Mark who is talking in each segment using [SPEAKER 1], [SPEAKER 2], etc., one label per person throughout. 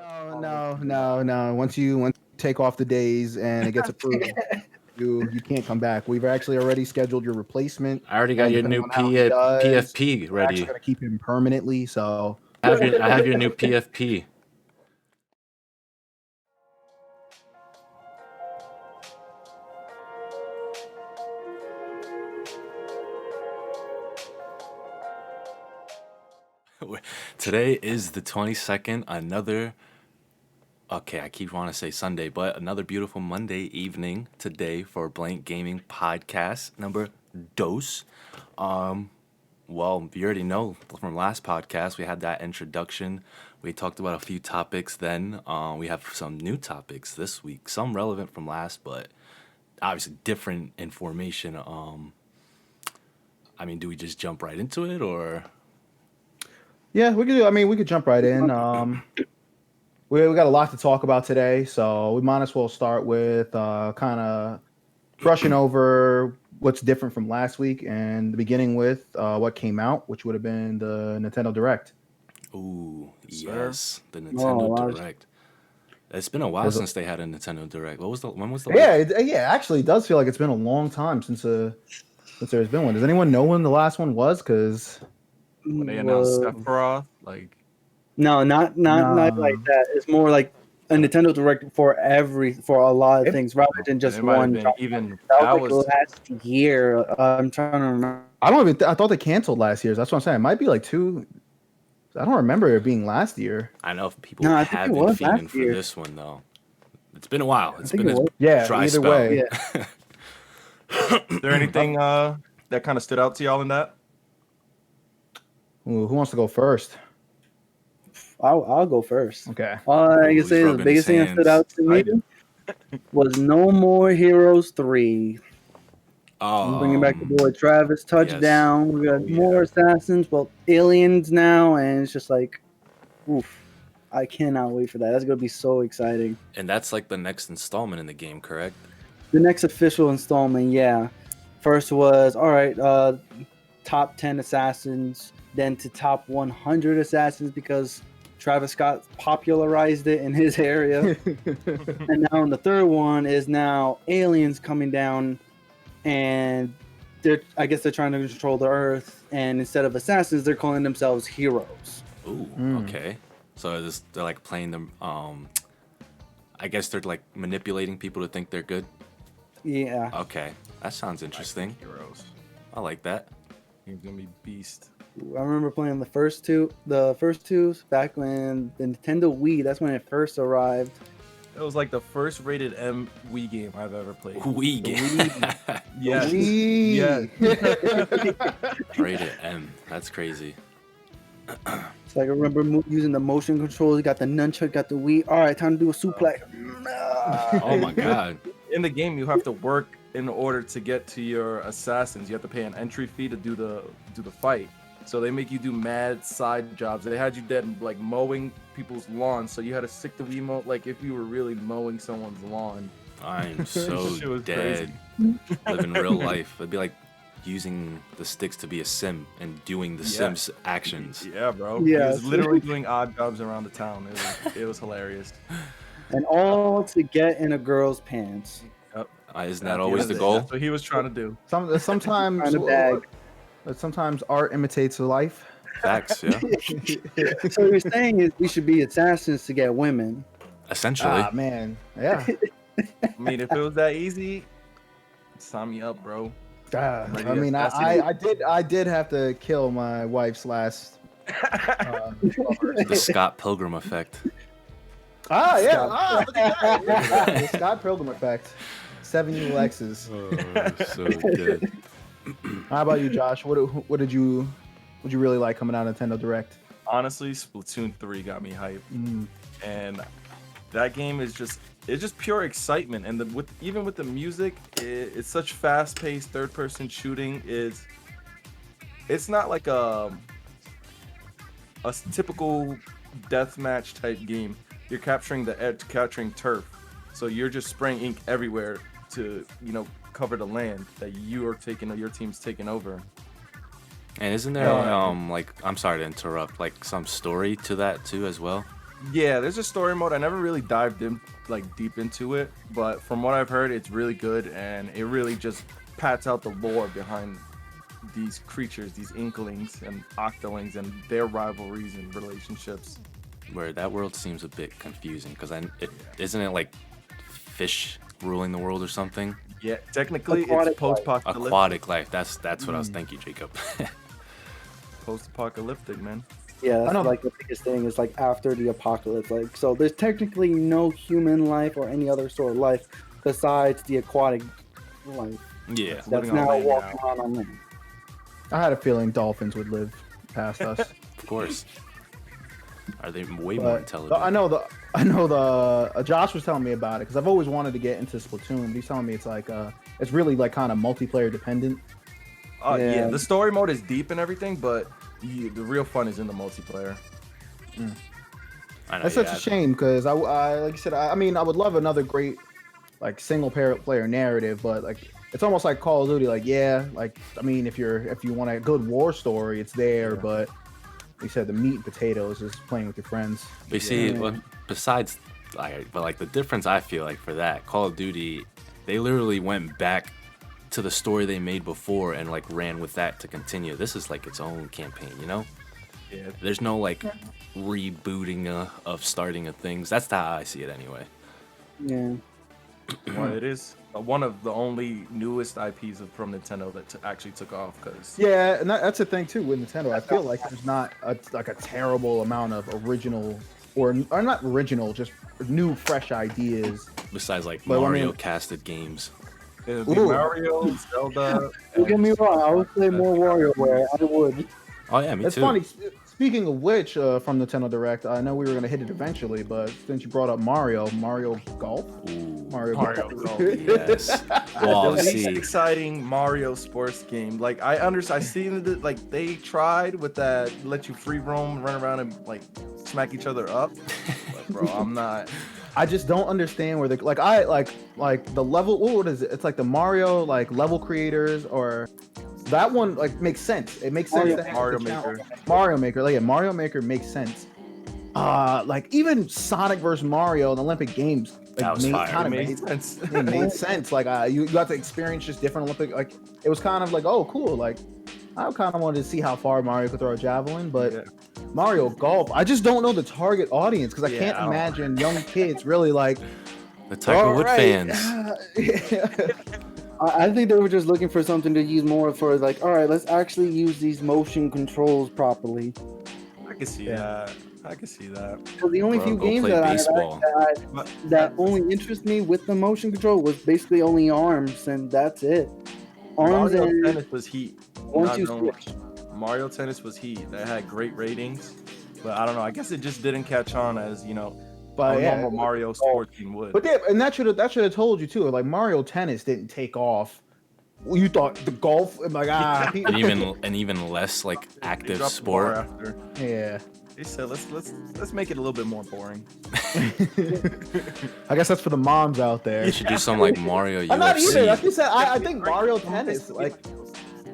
[SPEAKER 1] No. Once you take off the days and it gets approved, you can't come back. We've actually already scheduled your replacement.
[SPEAKER 2] I already got
[SPEAKER 1] And
[SPEAKER 2] your
[SPEAKER 1] depending
[SPEAKER 2] new
[SPEAKER 1] on how he does,
[SPEAKER 2] PFP
[SPEAKER 1] we're actually
[SPEAKER 2] ready.
[SPEAKER 1] going to keep him permanently. So
[SPEAKER 2] I have your new PFP. Today is the 22nd. I keep wanting to say Sunday, but another beautiful Monday evening today for Blank Gaming Podcast number dos. Well, you already know from last podcast, we had that introduction. We talked about a few topics then. We have some new topics this week, some relevant from last, but obviously different information. Do we just jump right into it or?
[SPEAKER 1] yeah, we could do. We could jump right in. We got a lot to talk about today, so we might as well start with kind of brushing over what's different from last week and beginning with what came out, which would have been the Nintendo Direct.
[SPEAKER 2] Ooh,
[SPEAKER 3] Sir?
[SPEAKER 2] yes, the Nintendo
[SPEAKER 3] wow.
[SPEAKER 2] Direct. It's been a while
[SPEAKER 1] Was it-
[SPEAKER 2] since they had a Nintendo Direct. When was the
[SPEAKER 1] Yeah, actually, it does feel like it's been a long time since there's been one. Does anyone know when the last one was? Because
[SPEAKER 3] When they announced
[SPEAKER 4] Well,
[SPEAKER 3] Sephiroth, like
[SPEAKER 4] no, not like that. It's more like a Nintendo Direct for a lot of things, rather than just
[SPEAKER 3] it might have
[SPEAKER 4] one.
[SPEAKER 3] been
[SPEAKER 4] drop.
[SPEAKER 3] even
[SPEAKER 4] That was like last year. I'm trying to remember.
[SPEAKER 1] I don't even. I thought they canceled last year's. That's what I'm saying. It might be like two. I don't remember it being last year.
[SPEAKER 2] I know if people
[SPEAKER 4] No, I think
[SPEAKER 2] have
[SPEAKER 4] it
[SPEAKER 2] been
[SPEAKER 4] was
[SPEAKER 2] fiending
[SPEAKER 4] last
[SPEAKER 2] for
[SPEAKER 4] year.
[SPEAKER 2] this one though. It's been a while. It's
[SPEAKER 4] think
[SPEAKER 2] been
[SPEAKER 4] it was.
[SPEAKER 1] Yeah,
[SPEAKER 2] dry
[SPEAKER 1] either
[SPEAKER 2] spell.
[SPEAKER 1] way.
[SPEAKER 4] Yeah.
[SPEAKER 3] is there anything that kind of stood out to y'all in that?
[SPEAKER 1] Ooh, who wants to go first?
[SPEAKER 4] I'll go first.
[SPEAKER 1] Okay.
[SPEAKER 4] All I can
[SPEAKER 2] He's
[SPEAKER 4] say is the
[SPEAKER 2] rubbing
[SPEAKER 4] biggest
[SPEAKER 2] his
[SPEAKER 4] thing that stood
[SPEAKER 2] hands.
[SPEAKER 4] out to
[SPEAKER 3] I
[SPEAKER 4] me
[SPEAKER 3] do.
[SPEAKER 4] was No More Heroes 3. Bringing back the boy Travis, touchdown. We got more assassins, well, aliens now, and it's just like, oof. I cannot wait for that. That's going to be so exciting.
[SPEAKER 2] And that's like the next installment in the game, correct?
[SPEAKER 4] The next official installment, yeah. First was, all right, top 10 assassins, then to top 100 assassins because Travis Scott popularized it in his area. And now the third one is now aliens coming down, and I guess they're trying to control the Earth, and instead of assassins, they're calling themselves heroes.
[SPEAKER 2] Ooh, okay. So they're like playing them. I guess they're like manipulating people to think they're good.
[SPEAKER 4] Yeah.
[SPEAKER 2] Okay, that sounds interesting.
[SPEAKER 3] Heroes.
[SPEAKER 2] I like that.
[SPEAKER 3] He's gonna be beast.
[SPEAKER 4] I remember playing the first two back when the Nintendo Wii, that's when it first arrived.
[SPEAKER 3] It was like the first rated M Wii game I've ever played.
[SPEAKER 2] Wii game.
[SPEAKER 3] Yes.
[SPEAKER 1] Wii.
[SPEAKER 3] Yes.
[SPEAKER 2] Rated M. That's crazy.
[SPEAKER 4] It's like I remember using the motion controls. You got the nunchuck, got the Wii. All right, time to do a suplex.
[SPEAKER 2] Oh my god.
[SPEAKER 3] In the game, you have to work in order to get to your assassins. You have to pay an entry fee to do the fight. So they make you do mad side jobs. They had you dead like mowing people's lawns. So you had to stick the Wiimote like if you were really mowing someone's lawn.
[SPEAKER 2] I'm so
[SPEAKER 3] Shit was
[SPEAKER 2] dead. Living real life. It'd be like using the sticks to be a sim and doing the Sims actions.
[SPEAKER 3] Yeah, bro.
[SPEAKER 4] Yeah.
[SPEAKER 3] He was literally doing odd jobs around the town. It was hilarious.
[SPEAKER 4] And all to get in a girl's pants.
[SPEAKER 3] Yep.
[SPEAKER 2] Isn't that always the goal?
[SPEAKER 3] That's what he was trying to do.
[SPEAKER 1] Sometimes
[SPEAKER 4] Kind of bag.
[SPEAKER 1] Sometimes art imitates life.
[SPEAKER 2] Facts, yeah.
[SPEAKER 4] So what you're saying is we should be assassins to get women.
[SPEAKER 2] Essentially.
[SPEAKER 1] Ah man, yeah.
[SPEAKER 3] I mean, if it was that easy, sign me up, bro.
[SPEAKER 1] I mean, I did have to kill my wife's last.
[SPEAKER 2] The Scott Pilgrim effect.
[SPEAKER 1] Look at that. The Scott Pilgrim effect. 7 evil X's.
[SPEAKER 2] Oh, so good.
[SPEAKER 1] How about you, Josh? What did you really like coming out of Nintendo Direct?
[SPEAKER 3] Honestly, Splatoon 3 got me hyped, and that game is just pure excitement. And even with the music, it's such fast-paced third-person shooting. It's not like a typical deathmatch type game. You're capturing the edge, capturing turf, so you're just spraying ink everywhere to cover the land that your team's taking over.
[SPEAKER 2] And isn't there like, I'm sorry to interrupt, like some story to that too as well?
[SPEAKER 3] Yeah, there's a story mode. I never really dived in like deep into it, but from what I've heard, it's really good, and it really just pats out the lore behind these creatures, these inklings and octolings, and their rivalries and relationships.
[SPEAKER 2] Where that world seems a bit confusing because isn't it like fish ruling the world or something?
[SPEAKER 3] Yeah, technically
[SPEAKER 4] Aquatic
[SPEAKER 3] it's post-apocalyptic.
[SPEAKER 2] Aquatic life. That's what I was thinking, Jacob.
[SPEAKER 3] Post-apocalyptic, man.
[SPEAKER 4] Yeah,
[SPEAKER 1] I
[SPEAKER 4] that's
[SPEAKER 1] know.
[SPEAKER 4] like the biggest thing is like after the apocalypse. Like, so there's technically no human life or any other sort of life besides the aquatic life
[SPEAKER 2] Yeah,
[SPEAKER 4] that's
[SPEAKER 3] Living on
[SPEAKER 4] now
[SPEAKER 3] land
[SPEAKER 4] walking
[SPEAKER 3] now.
[SPEAKER 4] on land.
[SPEAKER 1] I had a feeling dolphins would live past us.
[SPEAKER 2] of course. Are they way more
[SPEAKER 1] But
[SPEAKER 2] intelligent?
[SPEAKER 1] I know the Josh was telling me about it because I've always wanted to get into Splatoon. But he's telling me it's like it's really like kind of multiplayer dependent.
[SPEAKER 3] Yeah,
[SPEAKER 4] Yeah.
[SPEAKER 3] the story mode is deep and everything, but the real fun is in the multiplayer.
[SPEAKER 2] I know,
[SPEAKER 1] That's such a shame because I like you said I mean I would love another great like single player narrative, but like it's almost like Call of Duty. Like yeah, like I mean if you want a good war story, it's there,
[SPEAKER 3] Yeah.
[SPEAKER 1] but like you said the meat and potatoes is playing with your friends.
[SPEAKER 2] But you see,
[SPEAKER 4] Yeah.
[SPEAKER 2] well, besides, but the difference I feel like for that Call of Duty, they literally went back to the story they made before and like ran with that to continue. This is like its own campaign, you know?
[SPEAKER 3] Yeah,
[SPEAKER 2] There's no like rebooting of starting of things. That's how I see it anyway.
[SPEAKER 4] Yeah.
[SPEAKER 3] well, it is one of the only newest IPs from Nintendo that actually took off. Cause
[SPEAKER 1] Yeah, and that's the thing too with Nintendo. I feel like there's not like a terrible amount of original or not original, just new fresh ideas.
[SPEAKER 2] Besides like
[SPEAKER 1] But, I
[SPEAKER 2] Mario
[SPEAKER 1] mean-
[SPEAKER 2] casted games.
[SPEAKER 3] it'll be
[SPEAKER 1] Ooh.
[SPEAKER 3] Mario, Zelda.
[SPEAKER 4] Don't get me wrong, I would play more WarioWare. I would.
[SPEAKER 2] Oh yeah, me
[SPEAKER 1] It's
[SPEAKER 2] too.
[SPEAKER 1] funny. Speaking of which, from Nintendo Direct, I know we were gonna hit it eventually, but since you brought up Mario Golf,
[SPEAKER 2] Ooh,
[SPEAKER 1] Mario
[SPEAKER 3] Mario
[SPEAKER 1] Golf.
[SPEAKER 3] Golf.
[SPEAKER 2] yes.
[SPEAKER 3] The
[SPEAKER 2] Well,
[SPEAKER 3] least
[SPEAKER 2] see,
[SPEAKER 3] exciting Mario sports game. Like I understand, I seen it. Like they tried with that, let you free roam, run around and like smack each other up. But, bro, I'm not.
[SPEAKER 1] I just don't understand where the like the level. What is it? It's like the Mario like level creators or that one like makes sense. It makes sense to have
[SPEAKER 3] Mario
[SPEAKER 1] the channel-
[SPEAKER 3] Maker.
[SPEAKER 1] Mario Maker, like yeah, Mario Maker makes sense. Like even Sonic versus Mario in Olympic Games, like,
[SPEAKER 2] That was fire.
[SPEAKER 1] kind
[SPEAKER 3] It
[SPEAKER 1] of
[SPEAKER 3] made
[SPEAKER 1] made,
[SPEAKER 3] sense.
[SPEAKER 1] it made sense. Like you got to experience just different Olympic. Like it was kind of like oh cool. Like I kind of wanted to see how far Mario could throw a javelin, but
[SPEAKER 3] Yeah.
[SPEAKER 1] Mario Golf, I just don't know the target audience because I
[SPEAKER 3] Yeah,
[SPEAKER 1] can't
[SPEAKER 3] I don't-
[SPEAKER 1] imagine young kids really like.
[SPEAKER 2] the Tiger Wood fans.
[SPEAKER 4] I think they were just looking for something to use more for like, all right, let's actually use these motion controls properly.
[SPEAKER 3] I can see
[SPEAKER 1] Yeah.
[SPEAKER 3] that. I can see that.
[SPEAKER 4] So the only
[SPEAKER 2] Bro,
[SPEAKER 4] few
[SPEAKER 2] go
[SPEAKER 4] games
[SPEAKER 2] play
[SPEAKER 4] that
[SPEAKER 2] baseball.
[SPEAKER 4] that only interest me with the motion control was basically only arms, and that's it. Arms
[SPEAKER 3] Mario
[SPEAKER 4] and
[SPEAKER 3] Tennis was heat.
[SPEAKER 4] one
[SPEAKER 3] Not
[SPEAKER 4] two
[SPEAKER 3] gonna-
[SPEAKER 4] switch.
[SPEAKER 3] Mario Tennis was heat. That had great ratings, but I don't know. I guess it just didn't catch on as
[SPEAKER 1] But
[SPEAKER 3] a
[SPEAKER 1] yeah,
[SPEAKER 3] normal Mario sports game would.
[SPEAKER 1] but yeah, and that should have told you too. Like Mario Tennis didn't take off. Well, you thought the golf, like
[SPEAKER 2] and even less like
[SPEAKER 3] They
[SPEAKER 2] active
[SPEAKER 3] dropped the bar
[SPEAKER 2] sport.
[SPEAKER 3] after.
[SPEAKER 1] yeah.
[SPEAKER 3] They said let's make it a little bit more boring.
[SPEAKER 1] I guess that's for the moms out there.
[SPEAKER 2] You should do some like Mario
[SPEAKER 1] I'm not either. Like
[SPEAKER 2] UFC.
[SPEAKER 1] you said, I think Mario Tennis, like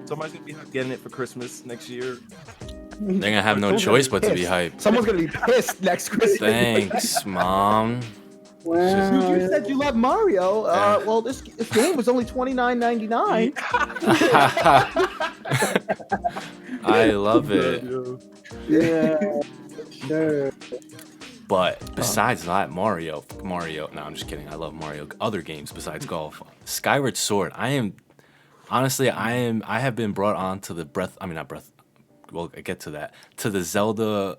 [SPEAKER 3] Somebody's gonna be getting it for Christmas next year.
[SPEAKER 2] They're gonna have no
[SPEAKER 1] someone's
[SPEAKER 2] choice
[SPEAKER 1] gonna
[SPEAKER 2] but to be
[SPEAKER 1] pissed.
[SPEAKER 2] hyped.
[SPEAKER 1] Someone's gonna be pissed next Christmas.
[SPEAKER 2] Thanks, mom.
[SPEAKER 4] Well,
[SPEAKER 1] You said you love Mario.
[SPEAKER 2] Yeah.
[SPEAKER 1] Well, this game was only $29.99.
[SPEAKER 2] I love it.
[SPEAKER 4] yeah, sure.
[SPEAKER 2] But besides that, Mario. No, I'm just kidding. I love Mario. Other games besides golf. Skyward Sword. I have been brought on to the not Breath. Well, I get to that. To the Zelda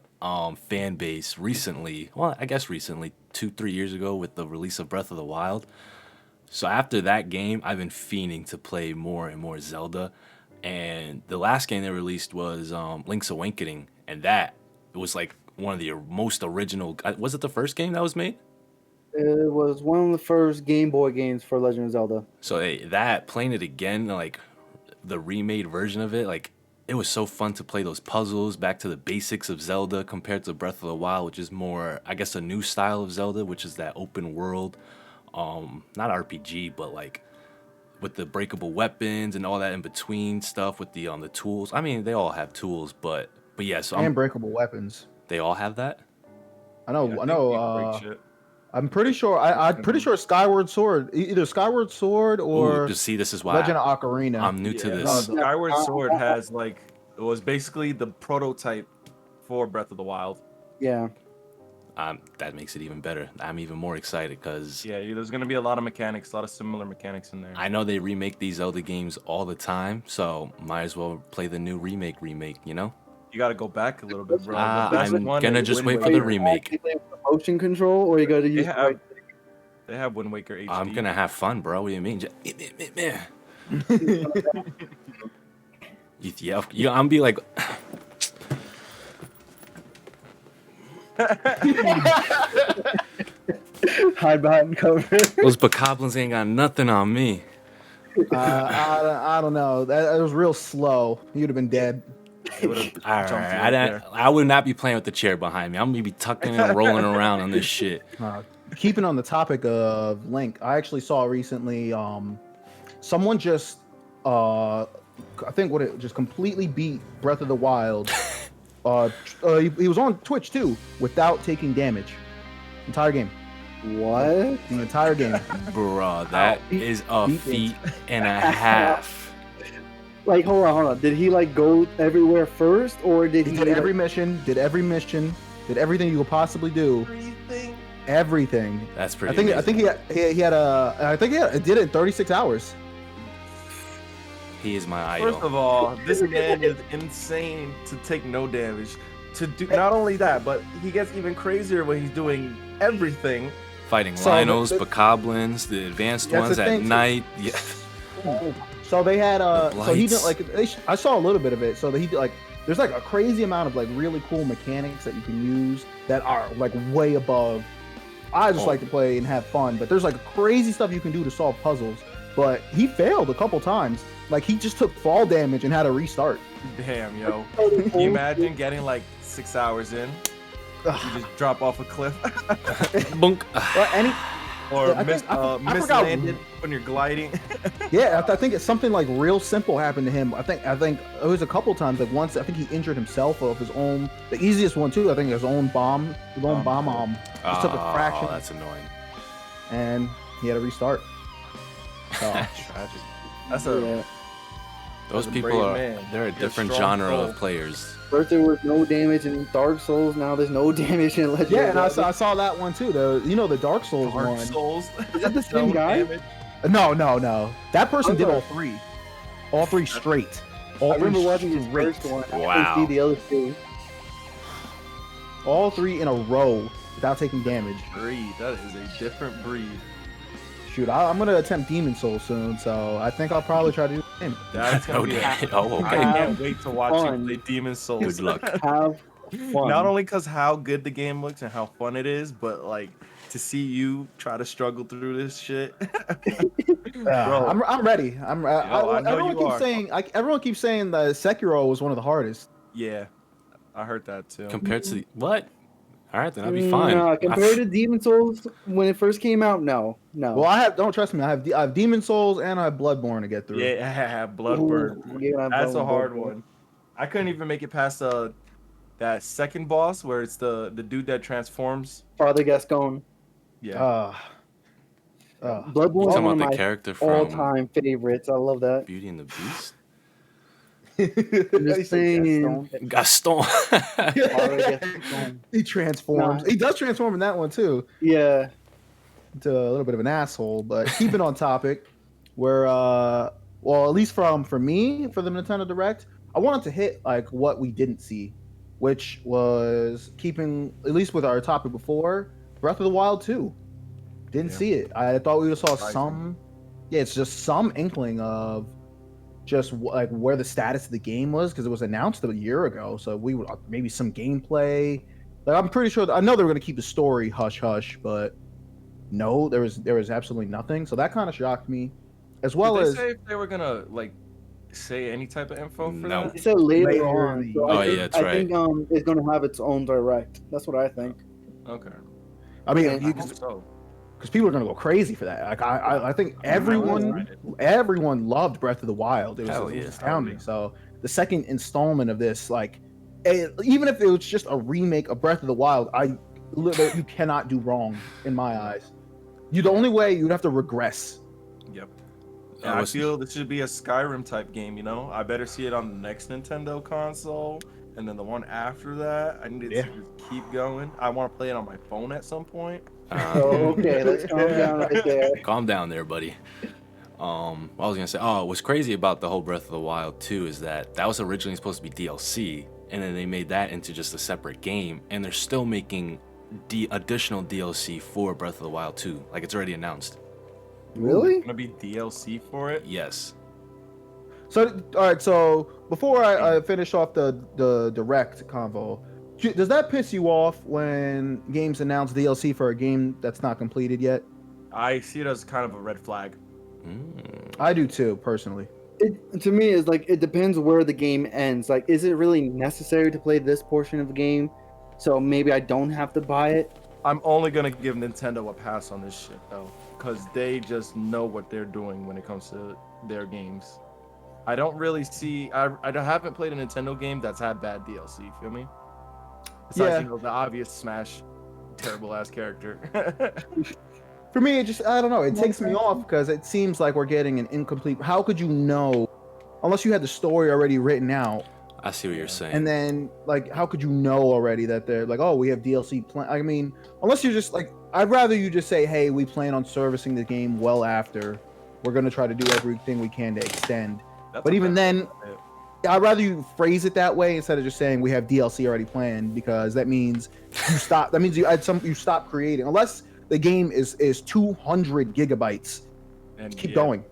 [SPEAKER 2] fan base recently. Well, I guess recently, 2-3 years ago with the release of Breath of the Wild. So after that game, I've been fiending to play more and more Zelda. And the last game they released was Link's Awakening, and that was like one of the most original. Was it the first game that was made?
[SPEAKER 4] It was one of the first Game Boy games for Legend of Zelda.
[SPEAKER 2] So playing it again, like the remade version of it, like it was so fun to play those puzzles, back to the basics of Zelda compared to Breath of the Wild, which is more, I guess, a new style of Zelda, which is that open world, not RPG, but like with the breakable weapons and all that in between stuff with the tools. I mean, they all have tools, but yeah, so
[SPEAKER 1] And breakable weapons.
[SPEAKER 2] they all have that.
[SPEAKER 1] I know.
[SPEAKER 3] Yeah,
[SPEAKER 1] I
[SPEAKER 3] think
[SPEAKER 1] know.
[SPEAKER 3] you break shit.
[SPEAKER 1] I'm pretty sure. I'm pretty sure Skyward Sword, either Skyward Sword
[SPEAKER 2] Ooh,
[SPEAKER 1] or
[SPEAKER 2] just see, this is why
[SPEAKER 1] Legend of Ocarina.
[SPEAKER 2] I'm new to
[SPEAKER 3] Yeah,
[SPEAKER 2] this.
[SPEAKER 3] Skyward Sword has like it was basically the prototype for Breath of the Wild.
[SPEAKER 4] Yeah.
[SPEAKER 2] That makes it even better. I'm even more excited because
[SPEAKER 3] Yeah, there's gonna be a lot of mechanics, a lot of similar mechanics in there.
[SPEAKER 2] I know they remake these Zelda games all the time, so might as well play the new remake, you know?
[SPEAKER 3] You gotta go back a little bit, bro.
[SPEAKER 2] Ah,
[SPEAKER 3] The best
[SPEAKER 2] I'm
[SPEAKER 3] one
[SPEAKER 2] gonna
[SPEAKER 3] is
[SPEAKER 2] just
[SPEAKER 3] Wind
[SPEAKER 2] wait for the
[SPEAKER 3] Waker.
[SPEAKER 2] remake.
[SPEAKER 4] You play with the motion control, or you got to use the right.
[SPEAKER 3] They have Wind Waker HD.
[SPEAKER 2] I'm gonna have fun, bro. What do you mean? Yeah, I'm be like,
[SPEAKER 4] Hide behind cover.
[SPEAKER 2] those bokoblins ain't got nothing on me.
[SPEAKER 1] I don't know. That was real slow. You'd have been dead.
[SPEAKER 3] They would've
[SPEAKER 2] All
[SPEAKER 3] jumped
[SPEAKER 2] right,
[SPEAKER 3] right there.
[SPEAKER 2] I would not be playing with the chair behind me. I'm gonna be tucking and rolling around on this shit.
[SPEAKER 1] Keeping on the topic of Link, I actually saw recently. Someone just, I think just completely beat Breath of the Wild. He was on Twitch too, without taking damage. Entire game.
[SPEAKER 4] What?
[SPEAKER 1] The entire game.
[SPEAKER 2] Bruh, that is a feat and a half.
[SPEAKER 4] Like, hold on. Did he like go everywhere first, or did
[SPEAKER 1] He
[SPEAKER 4] he
[SPEAKER 1] did every
[SPEAKER 4] like,
[SPEAKER 1] mission. Did everything you could possibly do. Everything.
[SPEAKER 2] That's pretty.
[SPEAKER 1] I think he did it in 36 hours.
[SPEAKER 2] He is my idol.
[SPEAKER 3] First of all, this man is insane to take no damage. To do not only that, but he gets even crazier when he's doing everything.
[SPEAKER 2] Fighting
[SPEAKER 1] So,
[SPEAKER 2] Linos,
[SPEAKER 1] the-
[SPEAKER 2] bokoblins, the advanced
[SPEAKER 1] That's
[SPEAKER 2] ones
[SPEAKER 1] the
[SPEAKER 2] at
[SPEAKER 1] thing.
[SPEAKER 2] night. Yeah.
[SPEAKER 1] So they had
[SPEAKER 2] The
[SPEAKER 1] so he did
[SPEAKER 2] blights.
[SPEAKER 1] I saw a little bit of it. So that he did, like there's like a crazy amount of like really cool mechanics that you can use that are like way above. I just
[SPEAKER 2] Oh.
[SPEAKER 1] like to play and have fun, but there's like crazy stuff you can do to solve puzzles. But he failed a couple times. Like he just took fall damage and had to restart.
[SPEAKER 3] Damn, yo. Can you imagine getting like 6 hours in? You just drop off a cliff.
[SPEAKER 2] Bunk.
[SPEAKER 1] Well, any
[SPEAKER 3] Or
[SPEAKER 1] I think- I
[SPEAKER 3] miss
[SPEAKER 1] forgot-
[SPEAKER 3] landed when you're gliding.
[SPEAKER 1] Yeah, I think it's something like real simple happened to him. I think it was a couple times. Like once, I think he injured himself of his own. The easiest one too. I think his own bomb. His own bomb just took a fraction,
[SPEAKER 2] That's annoying.
[SPEAKER 1] and he had to restart. So,
[SPEAKER 3] Tragic. That's
[SPEAKER 4] Yeah.
[SPEAKER 2] Those
[SPEAKER 3] a
[SPEAKER 2] people
[SPEAKER 3] brave
[SPEAKER 2] are.
[SPEAKER 3] man.
[SPEAKER 2] They're a
[SPEAKER 3] He has
[SPEAKER 2] different
[SPEAKER 3] strong
[SPEAKER 2] genre
[SPEAKER 3] soul.
[SPEAKER 2] of players.
[SPEAKER 4] First there was no damage in Dark Souls. Now there's no damage in Legend.
[SPEAKER 1] yeah,
[SPEAKER 4] of
[SPEAKER 1] and I
[SPEAKER 4] Zelda.
[SPEAKER 1] saw that one too. The Dark Souls
[SPEAKER 3] Dark
[SPEAKER 1] one.
[SPEAKER 3] Souls.
[SPEAKER 4] Is that the same
[SPEAKER 3] No
[SPEAKER 4] guy?
[SPEAKER 3] damage.
[SPEAKER 1] No. That person did
[SPEAKER 4] Okay.
[SPEAKER 1] all three straight. All
[SPEAKER 4] I remember
[SPEAKER 1] three
[SPEAKER 4] watching his
[SPEAKER 1] straight.
[SPEAKER 4] first one. I
[SPEAKER 2] Wow.
[SPEAKER 4] didn't see the other two.
[SPEAKER 1] All three in a row without taking damage.
[SPEAKER 3] Breed. That is a different breed.
[SPEAKER 1] Shoot, I'm gonna attempt Demon Souls soon, so I think I'll probably try to do the same.
[SPEAKER 3] That's gonna be.
[SPEAKER 2] Oh,
[SPEAKER 3] I
[SPEAKER 2] okay.
[SPEAKER 3] can't wait to watch
[SPEAKER 4] Fun.
[SPEAKER 3] you play Demon Souls.
[SPEAKER 2] Good luck.
[SPEAKER 4] Have fun.
[SPEAKER 3] Not only because how good the game looks and how fun it is, but like to see you try to struggle through this shit. Bro.
[SPEAKER 1] I'm ready.
[SPEAKER 3] I know
[SPEAKER 1] Everyone
[SPEAKER 3] you
[SPEAKER 1] keeps
[SPEAKER 3] are.
[SPEAKER 1] saying everyone keeps saying that Sekiro was one of the hardest.
[SPEAKER 3] Yeah, I heard that too.
[SPEAKER 2] Compared to what? All right, then I'll be fine.
[SPEAKER 4] No, compared to Demon Souls when it first came out, no.
[SPEAKER 1] Well, don't trust me. I have Demon Souls and I have Bloodborne to get through.
[SPEAKER 3] Yeah, Bloodborne.
[SPEAKER 4] Ooh, yeah,
[SPEAKER 3] That's a hard
[SPEAKER 4] Bloodborne.
[SPEAKER 3] one. I couldn't even make it past that second boss where it's the dude that transforms.
[SPEAKER 4] Father Gascon.
[SPEAKER 3] Yeah.
[SPEAKER 4] Bloodborne
[SPEAKER 2] You
[SPEAKER 4] is
[SPEAKER 2] talking
[SPEAKER 4] one
[SPEAKER 2] about
[SPEAKER 4] of
[SPEAKER 2] the
[SPEAKER 4] my
[SPEAKER 2] character from
[SPEAKER 4] all-time favorites. I love that.
[SPEAKER 2] Beauty and the Beast?
[SPEAKER 4] I'm just saying.
[SPEAKER 2] Gaston.
[SPEAKER 4] Father Gascon.
[SPEAKER 1] He transforms.
[SPEAKER 4] Nah.
[SPEAKER 1] He does transform in that one too.
[SPEAKER 4] Yeah.
[SPEAKER 1] To a little bit of an asshole, but keeping on topic, where well, at least for me, for the Nintendo Direct, I wanted to hit like what we didn't see, which was keeping at least with our topic before, Breath of the Wild 2. Didn't
[SPEAKER 3] Yeah.
[SPEAKER 1] see it. I thought we would have saw
[SPEAKER 3] Surprising.
[SPEAKER 1] some. Yeah, it's just some inkling of just like where the status of the game was because it was announced a year ago. So we would maybe some gameplay. Like I'm pretty sure. I know they were going to keep the story hush hush, but no, there was absolutely nothing. So that kind of shocked me, as well
[SPEAKER 3] Did they
[SPEAKER 1] as
[SPEAKER 3] say if they were gonna like say any type of info for
[SPEAKER 2] No.
[SPEAKER 3] that?
[SPEAKER 4] It said later
[SPEAKER 1] Later
[SPEAKER 4] on.
[SPEAKER 1] in the-
[SPEAKER 4] So
[SPEAKER 2] Oh,
[SPEAKER 4] I think,
[SPEAKER 2] yeah, that's
[SPEAKER 4] I think it's going to have its own direct. That's what I think.
[SPEAKER 3] Okay.
[SPEAKER 1] I mean,
[SPEAKER 4] Yeah,
[SPEAKER 3] I
[SPEAKER 1] because
[SPEAKER 3] hope so.
[SPEAKER 1] people are going to go crazy for that. Like I think everyone loved Breath of the Wild. It was,
[SPEAKER 2] Hell
[SPEAKER 1] it was
[SPEAKER 2] yeah.
[SPEAKER 1] astounding. So the second installment of this, like, even if it was just a remake of Breath of the Wild, that you cannot do wrong in my eyes. The only way you'd have to regress.
[SPEAKER 3] Yep.
[SPEAKER 2] I
[SPEAKER 3] And I
[SPEAKER 2] was-
[SPEAKER 3] feel this should be a Skyrim type game, you know? I better see it on the next Nintendo console, and then the one after that. I need it
[SPEAKER 1] Yeah.
[SPEAKER 3] to just keep going. I want to play it on my phone at some point.
[SPEAKER 4] Oh, okay, let's calm down right there.
[SPEAKER 2] Calm down there, buddy. What I was gonna say, what's crazy about the whole Breath of the Wild 2 is that was originally supposed to be DLC, and then they made that into just a separate game, and they're still making additional DLC for Breath of the Wild 2. Like, it's already announced.
[SPEAKER 4] Really?
[SPEAKER 3] Gonna be DLC for it?
[SPEAKER 2] Yes.
[SPEAKER 1] So, all right. So before I finish off the direct convo, does that piss you off when games announce DLC for a game that's not completed yet?
[SPEAKER 3] I see it as kind of a red flag.
[SPEAKER 1] I do too, personally.
[SPEAKER 4] It, to me, is like it depends where the game ends. Like, is it really necessary to play this portion of the game? So maybe I don't have to buy it.
[SPEAKER 3] I'm only gonna give Nintendo a pass on this shit though, because they just know what they're doing when it comes to their games. I don't really see. I haven't played a Nintendo game that's had bad DLC. You feel me? Besides,
[SPEAKER 1] Yeah.
[SPEAKER 3] you know, the obvious Smash, terrible ass character.
[SPEAKER 1] For me, I don't know. It takes me off because it seems like we're getting an incomplete. How could you know, unless you had the story already written out?
[SPEAKER 2] I see what you're saying.
[SPEAKER 1] And then, like, how could you know already that they're like, oh, we have DLC plan? I mean, unless you're just like, I'd rather you just say, hey, we plan on servicing the game well after. We're gonna try to do everything we can to extend.
[SPEAKER 3] That's
[SPEAKER 1] But
[SPEAKER 3] a
[SPEAKER 1] even
[SPEAKER 3] bad-
[SPEAKER 1] then, I'd rather you phrase it that way instead of just saying we have DLC already planned, because that means you stop. That means you stop creating, unless the game is 200 gigabytes.
[SPEAKER 3] and
[SPEAKER 1] Keep
[SPEAKER 3] yeah.
[SPEAKER 1] going.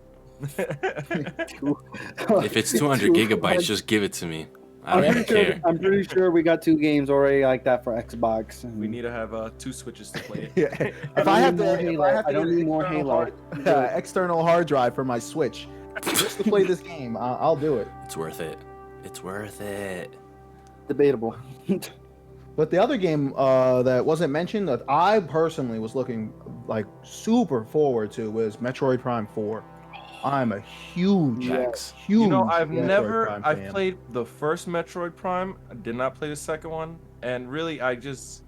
[SPEAKER 2] If it's 200 gigabytes, just give it to me. I don't even care.
[SPEAKER 4] I'm pretty sure we got 2 games already like that for Xbox.
[SPEAKER 3] We need to have 2 switches to play it.
[SPEAKER 1] Yeah.
[SPEAKER 4] I
[SPEAKER 1] If I have
[SPEAKER 4] don't
[SPEAKER 1] to,
[SPEAKER 4] need
[SPEAKER 1] if
[SPEAKER 4] more
[SPEAKER 1] I
[SPEAKER 4] Halo.
[SPEAKER 1] have to
[SPEAKER 4] I don't
[SPEAKER 1] get an
[SPEAKER 4] need more
[SPEAKER 1] external
[SPEAKER 4] Halo.
[SPEAKER 1] external hard drive for my Switch just to play this game, I'll do it.
[SPEAKER 2] It's worth it. It's worth it.
[SPEAKER 4] Debatable.
[SPEAKER 1] But the other game that wasn't mentioned that I personally was looking like super forward to was Metroid Prime 4. I'm a huge,
[SPEAKER 2] Facts.
[SPEAKER 1] huge.
[SPEAKER 3] You know, I've
[SPEAKER 1] Metroid Prime
[SPEAKER 3] I've
[SPEAKER 1] fan.
[SPEAKER 3] played the first Metroid Prime. I did not play the second one, and really, I don't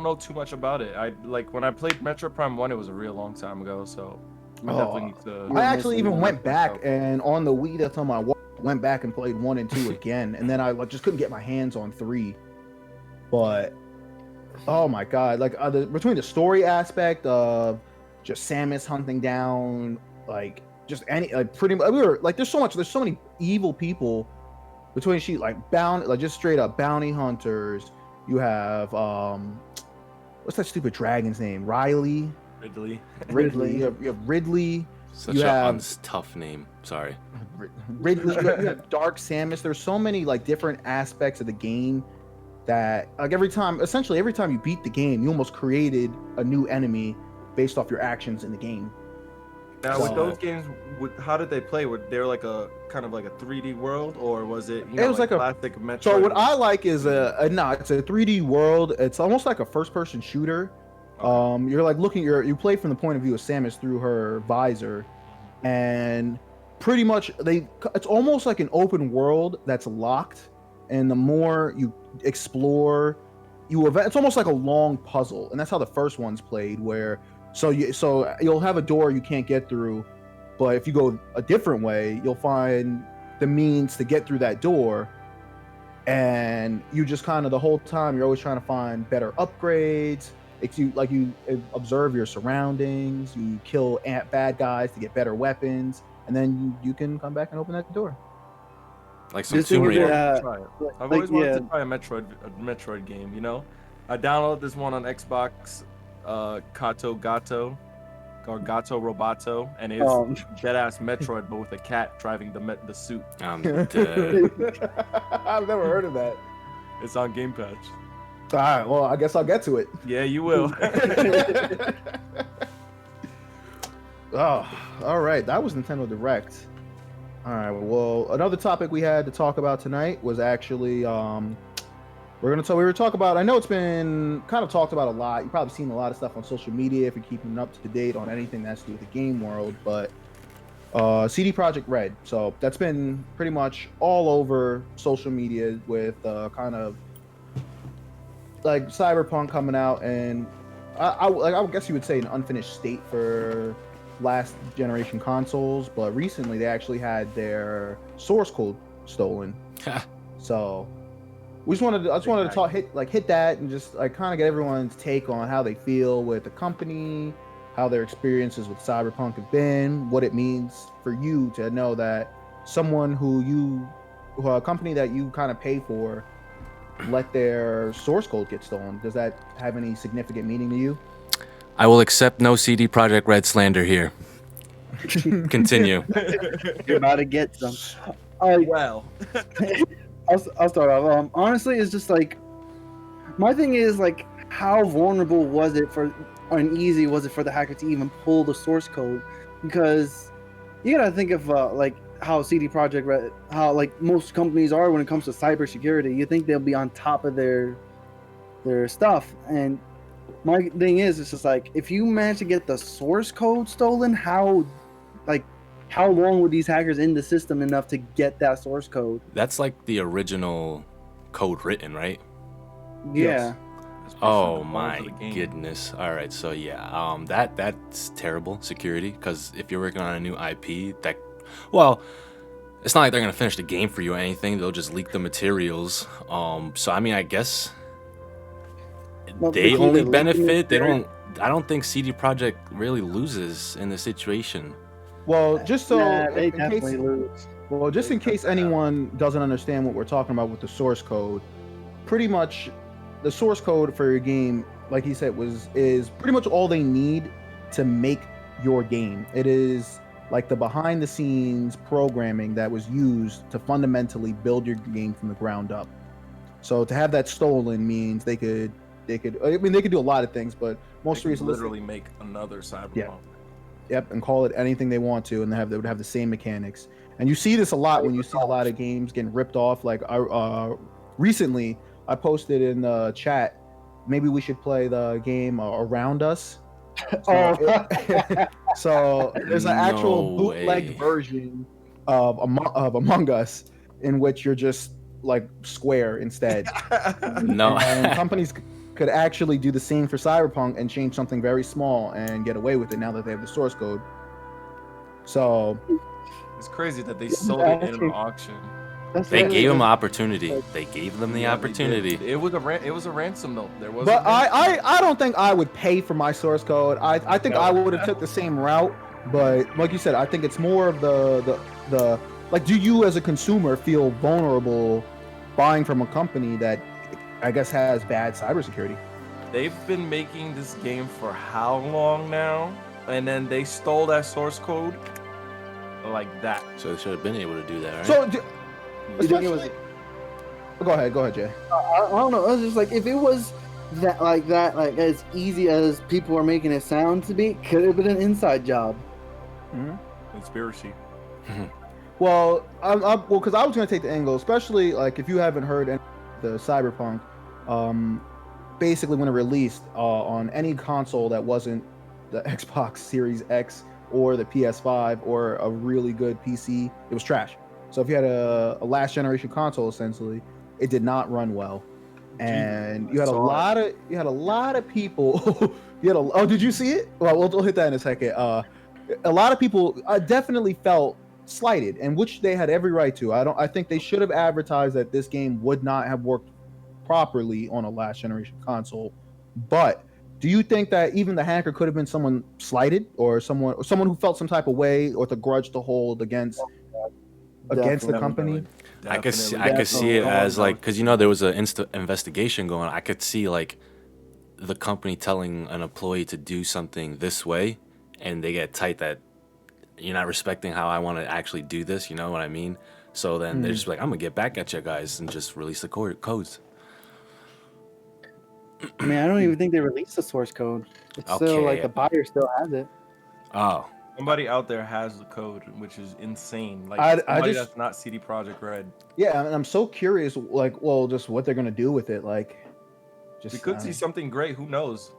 [SPEAKER 3] know too much about it. Like when I played Metroid Prime 1, it was a real long time ago, so I definitely need to.
[SPEAKER 1] I actually even
[SPEAKER 4] missing
[SPEAKER 1] went
[SPEAKER 3] out.
[SPEAKER 1] back and on the Wii that's on my wall, went back and played 1 and 2 again, and then I just couldn't get my hands on 3. But oh my god, like between the story aspect of just Samus hunting down like just any like pretty much we were like there's so many evil people between just straight up bounty hunters. You have what's that stupid dragon's name? Riley.
[SPEAKER 3] Ridley.
[SPEAKER 1] Ridley. You have Ridley.
[SPEAKER 2] Such
[SPEAKER 1] You
[SPEAKER 2] a
[SPEAKER 1] have-
[SPEAKER 2] tough name. Sorry.
[SPEAKER 1] Ridley. You have Dark Samus. There's so many like different aspects of the game that like every time you beat the game, you almost created a new enemy based off your actions in the game.
[SPEAKER 3] Now, with
[SPEAKER 1] So-
[SPEAKER 3] those games, how did they play? Were they like a kind of like a 3D world, or was it?
[SPEAKER 1] It was like a-
[SPEAKER 3] classic Metroid.
[SPEAKER 1] So what I like is it's a 3D world. It's almost like a first-person shooter.
[SPEAKER 3] Okay.
[SPEAKER 1] You're like you play from the point of view of Samus through her visor, and pretty much it's almost like an open world that's locked, and the more you explore, it's almost like a long puzzle, and that's how the first one's played. Where so you'll have a door you can't get through, but if you go a different way, you'll find the means to get through that door. And you just kind of the whole time you're always trying to find better upgrades. You observe your surroundings, you kill bad guys to get better weapons, and then you can come back and open that door.
[SPEAKER 2] Like some
[SPEAKER 4] This
[SPEAKER 2] Tomb
[SPEAKER 4] thing
[SPEAKER 2] Raider.
[SPEAKER 4] is,
[SPEAKER 3] Try it. I've
[SPEAKER 4] like,
[SPEAKER 3] always wanted
[SPEAKER 4] yeah.
[SPEAKER 3] to try a Metroid game. You know, I downloaded this one on Xbox, Kato Gato, or Gato Roboto, and it's dead ass Metroid, but with a cat driving the suit.
[SPEAKER 2] I'm dead.
[SPEAKER 1] I've never heard of that.
[SPEAKER 3] It's on Game Pass.
[SPEAKER 1] All right, well, I guess I'll get to it.
[SPEAKER 3] Yeah, you will.
[SPEAKER 1] Oh, all right. That was Nintendo Direct. All right. Well, another topic we had to talk about tonight was actually we were talking about. I know it's been kind of talked about a lot. You've probably seen a lot of stuff on social media if you're keeping up to date on anything that's to do with the game world. But CD Projekt Red. So that's been pretty much all over social media with kind of like Cyberpunk coming out, and I would guess you would say an unfinished state for last generation consoles, but recently they actually had their source code stolen. So I just wanted to hit that and just like kind of get everyone's take on how they feel with the company, how their experiences with Cyberpunk have been, what it means for you to know that someone a company that you kind of pay for, let their source code get stolen. Does that have any significant meaning to you?
[SPEAKER 2] I will accept no CD Projekt Red slander here. Continue.
[SPEAKER 4] You're about to get some.
[SPEAKER 3] Well,
[SPEAKER 4] I'll start off. Honestly, it's just like my thing is like how vulnerable was it for, and easy was it for the hacker to even pull the source code? Because you gotta think of like how CD Projekt Red, how like most companies are when it comes to cybersecurity. You think they'll be on top of their stuff, and my thing is, it's just like if you manage to get the source code stolen, how long were these hackers in the system enough to get that source code?
[SPEAKER 2] That's like the original code written, right?
[SPEAKER 4] Yeah.
[SPEAKER 2] Oh my goodness. All right, so yeah, that's terrible security, because if you're working on a new IP, it's not like they're gonna finish the game for you or anything. They'll just leak the materials. So I mean, I guess they only benefit. I don't think CD Projekt really loses in the situation.
[SPEAKER 1] Well, just so
[SPEAKER 4] they definitely lose.
[SPEAKER 1] Well, just in case anyone doesn't understand what we're talking about with the source code, pretty much the source code for your game, like he said, is pretty much all they need to make your game. It is like the behind the scenes programming that was used to fundamentally build your game from the ground up. So to have that stolen means they could do a lot of things, but most recently
[SPEAKER 3] literally make another Cyberpunk.
[SPEAKER 1] Yeah. Yep, and call it anything they want to, and they would have the same mechanics. And you see this a lot when you see a lot of games getting ripped off. Like recently, I posted in the chat, maybe we should play the game Around Us. So there's an actual bootleg version of Among Us in which you're just like Square instead.
[SPEAKER 2] No,
[SPEAKER 1] and companies could actually do the same for Cyberpunk and change something very small and get away with it now that they have the source code. So
[SPEAKER 3] it's crazy that they sold it in an auction.
[SPEAKER 2] They gave them the opportunity. They gave them the opportunity.
[SPEAKER 3] It was a ransom though. There was.
[SPEAKER 1] But I don't think I would pay for my source code. I think I would have took the same route. But like you said, I think it's more of the like, do you as a consumer feel vulnerable buying from a company that I guess has bad cybersecurity?
[SPEAKER 3] They've been making this game for how long now? And then they stole that source code like that.
[SPEAKER 2] So they should have been able to do that, right?
[SPEAKER 1] So, go ahead, Jay.
[SPEAKER 4] I don't know. I was just like, if it was like as easy as people are making it sound to be, could have been an inside job.
[SPEAKER 1] Mm-hmm.
[SPEAKER 3] Conspiracy.
[SPEAKER 1] Well, because I was going to take the angle, especially like if you haven't heard the Cyberpunk, basically when it released on any console that wasn't the Xbox Series X or the PS5 or a really good PC, it was trash. So if you had a last generation console, essentially, it did not run well, and you had a lot of people. Did you see it? Well, we'll hit that in a second. A lot of people definitely felt slighted, and which they had every right to. I think they should have advertised that this game would not have worked properly on a last generation console. But do you think that even the hacker could have been someone slighted, or someone who felt some type of way or the grudge to hold against the company?
[SPEAKER 2] I could see it as like, because there was an investigation going on. I could see like the company telling an employee to do something this way, and they get tight that you're not respecting how I want to actually do this. You know what I mean? So then they're just like, I'm gonna get back at you guys and just release the codes.
[SPEAKER 4] I mean, I don't even think they released the source code. It's still like the buyer still has it.
[SPEAKER 2] Oh.
[SPEAKER 3] Somebody out there has the code, which is insane. Like that's not CD Projekt Red.
[SPEAKER 1] Yeah, and I'm so curious, like, just what they're gonna do with it. Like,
[SPEAKER 3] we could see something great. Who knows?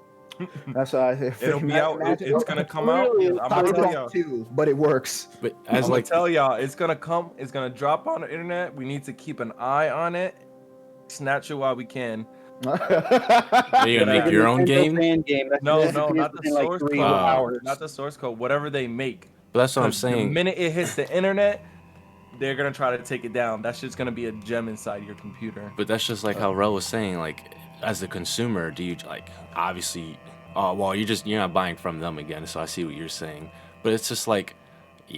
[SPEAKER 1] That's why
[SPEAKER 3] it'll be out. It's gonna come out. I'm gonna tell y'all
[SPEAKER 1] too, but it works.
[SPEAKER 2] But
[SPEAKER 3] I'm gonna tell y'all, it's gonna come. It's gonna drop on the internet. We need to keep an eye on it. Snatch it while we can.
[SPEAKER 2] Are you gonna make your own
[SPEAKER 4] Nintendo
[SPEAKER 2] game?
[SPEAKER 4] fan game. That's
[SPEAKER 3] No,
[SPEAKER 4] supposed to be
[SPEAKER 3] not the
[SPEAKER 4] within, like,
[SPEAKER 3] source
[SPEAKER 4] 3
[SPEAKER 3] code.
[SPEAKER 4] hours.
[SPEAKER 3] Not the source code. Whatever they make.
[SPEAKER 2] But that's what I'm
[SPEAKER 3] 'Cause
[SPEAKER 2] saying.
[SPEAKER 3] The minute it hits the internet, they're gonna try to take it down. That shit's gonna be a gem inside your computer.
[SPEAKER 2] But that's just like how Rel was saying. Like, as a consumer, do you like obviously? Oh well, you're not buying from them again. So I see what you're saying. But it's just like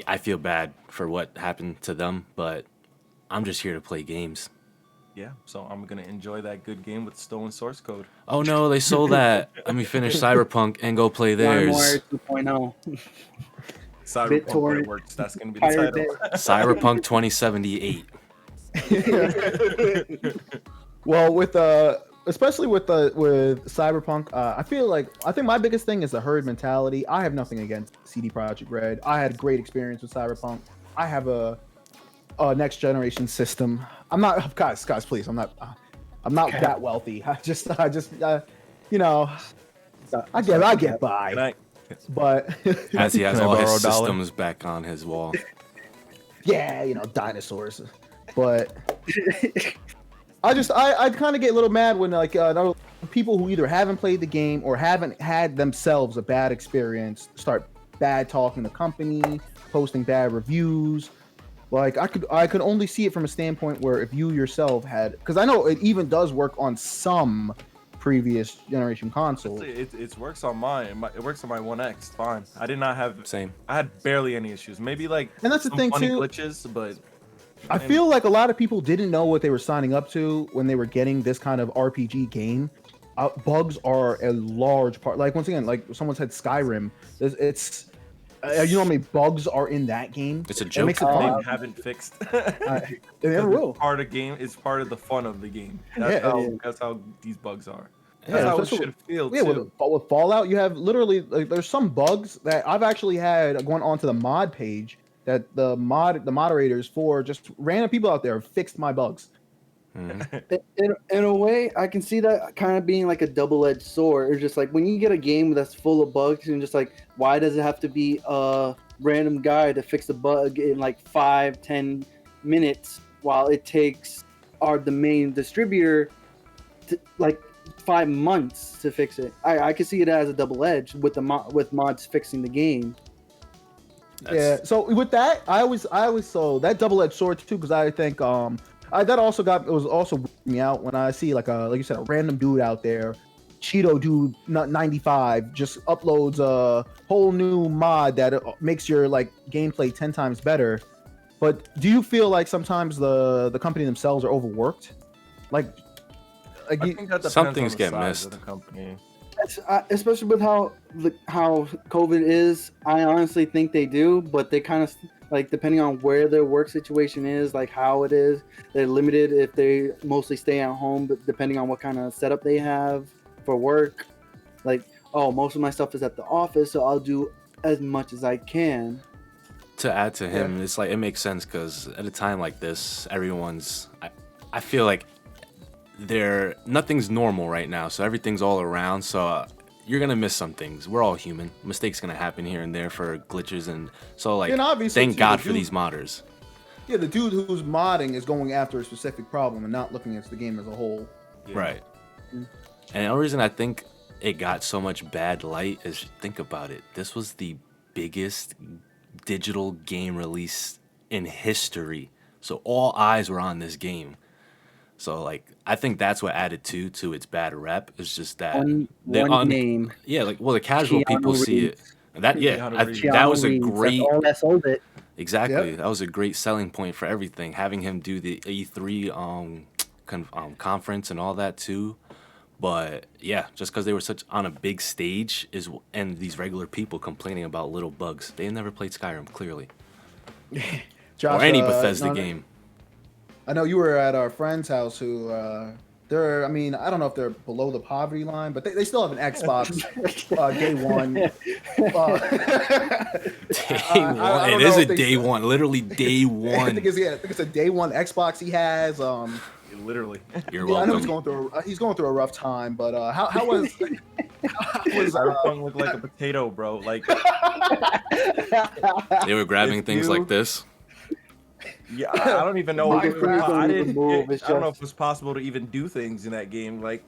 [SPEAKER 2] I feel bad for what happened to them. But I'm just here to play games.
[SPEAKER 3] Yeah, so I'm gonna enjoy that good game with stolen source code.
[SPEAKER 2] Oh no, they sold that. Let me finish Cyberpunk and go play theirs.
[SPEAKER 4] LimeWire 2.0.
[SPEAKER 3] Cyberpunk
[SPEAKER 4] BitTorrent,
[SPEAKER 3] Works. That's gonna be the
[SPEAKER 4] Pirate
[SPEAKER 3] title.
[SPEAKER 2] Cyberpunk 2078.
[SPEAKER 1] Well, with especially with Cyberpunk, I think my biggest thing is the herd mentality. I have nothing against CD Projekt Red. I had a great experience with Cyberpunk. I have a next generation system. I'm not guys, please. I'm not that wealthy. I just you know, I get by.
[SPEAKER 3] Good night.
[SPEAKER 1] But
[SPEAKER 2] As he has
[SPEAKER 3] Can I
[SPEAKER 2] all
[SPEAKER 3] borrow
[SPEAKER 2] his
[SPEAKER 3] a dollar?
[SPEAKER 2] systems back on his wall.
[SPEAKER 1] yeah, dinosaurs. But I kind of get a little mad when like people who either haven't played the game or haven't had themselves a bad experience start bad talking the company, posting bad reviews. Like I could only see it from a standpoint where if you yourself had, because I know it even does work on some previous generation consoles.
[SPEAKER 3] It works on mine. It works on my One X. Fine. I did not have.
[SPEAKER 2] Same.
[SPEAKER 3] I had barely any issues. Maybe like.
[SPEAKER 1] And that's the
[SPEAKER 3] some
[SPEAKER 1] thing,
[SPEAKER 3] funny
[SPEAKER 1] too.
[SPEAKER 3] Glitches, but.
[SPEAKER 1] I feel like a lot of people didn't know what they were signing up to when they were getting this kind of RPG game. Bugs are a large part. Like once again, like someone said, Skyrim. It's you know how many bugs are in that game?
[SPEAKER 2] It's a
[SPEAKER 1] It
[SPEAKER 2] joke.
[SPEAKER 1] makes it
[SPEAKER 3] They
[SPEAKER 1] fun.
[SPEAKER 3] haven't fixed.
[SPEAKER 1] They never will.
[SPEAKER 3] Part of game is part of the fun of the game.
[SPEAKER 1] Yeah,
[SPEAKER 3] That's how these bugs are.
[SPEAKER 1] Yeah,
[SPEAKER 3] That's how it
[SPEAKER 1] especially
[SPEAKER 3] should feel
[SPEAKER 1] Yeah,
[SPEAKER 3] too.
[SPEAKER 1] with Fallout, you have literally like there's some bugs that I've actually had going onto the mod page that the moderators for just random people out there have fixed my bugs.
[SPEAKER 4] In a way, I can see that kind of being like a double-edged sword. It's just like when you get a game that's full of bugs, and just like, why does it have to be a random guy to fix a bug in like 5-10 minutes while it takes the main distributor like 5 months to fix it? I can see it as a double-edged with with mods fixing the game.
[SPEAKER 1] Yeah. So with that, I always so that double-edged sword too, because I think that also was weirding me out when I see like you said, a random dude out there, Cheeto dude 95, just uploads a whole new mod that makes your like gameplay 10 times better. But do you feel like sometimes the company themselves are overworked? Like
[SPEAKER 3] I think that depends
[SPEAKER 2] Some
[SPEAKER 3] on
[SPEAKER 2] things
[SPEAKER 3] the
[SPEAKER 2] get
[SPEAKER 3] size
[SPEAKER 2] missed.
[SPEAKER 3] of the company.
[SPEAKER 4] Especially with how COVID is, I honestly think they do, but they kind of like depending on where their work situation is, like how it is, they're limited if they mostly stay at home, but depending on what kind of setup they have for work, like, oh, most of my stuff is at the office, so I'll do as much as I can.
[SPEAKER 2] To add to him, it's like it makes sense because at a time like this, I feel like nothing's normal right now, so everything's all around. So you're gonna miss some things. We're all human. Mistakes gonna happen here and there for glitches, and so like
[SPEAKER 1] And obviously,
[SPEAKER 2] thank
[SPEAKER 1] too,
[SPEAKER 2] God
[SPEAKER 1] the
[SPEAKER 2] for
[SPEAKER 1] dude-
[SPEAKER 2] these modders.
[SPEAKER 1] yeah, the dude who's modding is going after a specific problem and not looking at the game as a whole.
[SPEAKER 3] Yeah.
[SPEAKER 2] Right. And the only reason I think it got so much bad light is, think about it. This was the biggest digital game release in history. So all eyes were on this game. So like I think that's what added to its bad rep. It's just that
[SPEAKER 4] One name.
[SPEAKER 2] yeah, like well the casual
[SPEAKER 4] Keanu
[SPEAKER 2] people see it.
[SPEAKER 4] Reeves.
[SPEAKER 2] That yeah,
[SPEAKER 3] Keanu
[SPEAKER 2] I-
[SPEAKER 3] Reeves.
[SPEAKER 2] that was a
[SPEAKER 4] Keanu Reeves,
[SPEAKER 2] great
[SPEAKER 4] That's all that sold it.
[SPEAKER 2] exactly.
[SPEAKER 1] Yep.
[SPEAKER 2] That was a great selling point for everything. Having him do the E3 conference and all that too. But yeah, just because they were such on a big stage and these regular people complaining about little bugs. They never played Skyrim clearly,
[SPEAKER 1] Josh,
[SPEAKER 2] or any Bethesda
[SPEAKER 1] no,
[SPEAKER 2] game.
[SPEAKER 1] I know you were at our friend's house who they're, I mean, I don't know if they're below the poverty line, but they still have an Xbox day one.
[SPEAKER 2] Day
[SPEAKER 1] I
[SPEAKER 2] one.
[SPEAKER 1] don't
[SPEAKER 2] It is
[SPEAKER 1] know
[SPEAKER 2] a
[SPEAKER 1] if they-
[SPEAKER 2] day one. Literally day
[SPEAKER 1] I
[SPEAKER 2] one.
[SPEAKER 1] think it's a day one Xbox he has.
[SPEAKER 3] Literally.
[SPEAKER 2] You're
[SPEAKER 1] Yeah, I know
[SPEAKER 2] welcome.
[SPEAKER 1] he's going through a rough time, but how was
[SPEAKER 3] Cyberpunk looked like a potato, bro. Like
[SPEAKER 2] They were grabbing
[SPEAKER 3] If
[SPEAKER 2] things
[SPEAKER 3] you-
[SPEAKER 2] like this.
[SPEAKER 3] Yeah, I don't even know.
[SPEAKER 1] Minecraft
[SPEAKER 3] I
[SPEAKER 4] don't even
[SPEAKER 3] didn't.
[SPEAKER 4] move, it's
[SPEAKER 3] I don't know if
[SPEAKER 4] just-
[SPEAKER 3] it was possible to even do things in that game. Like,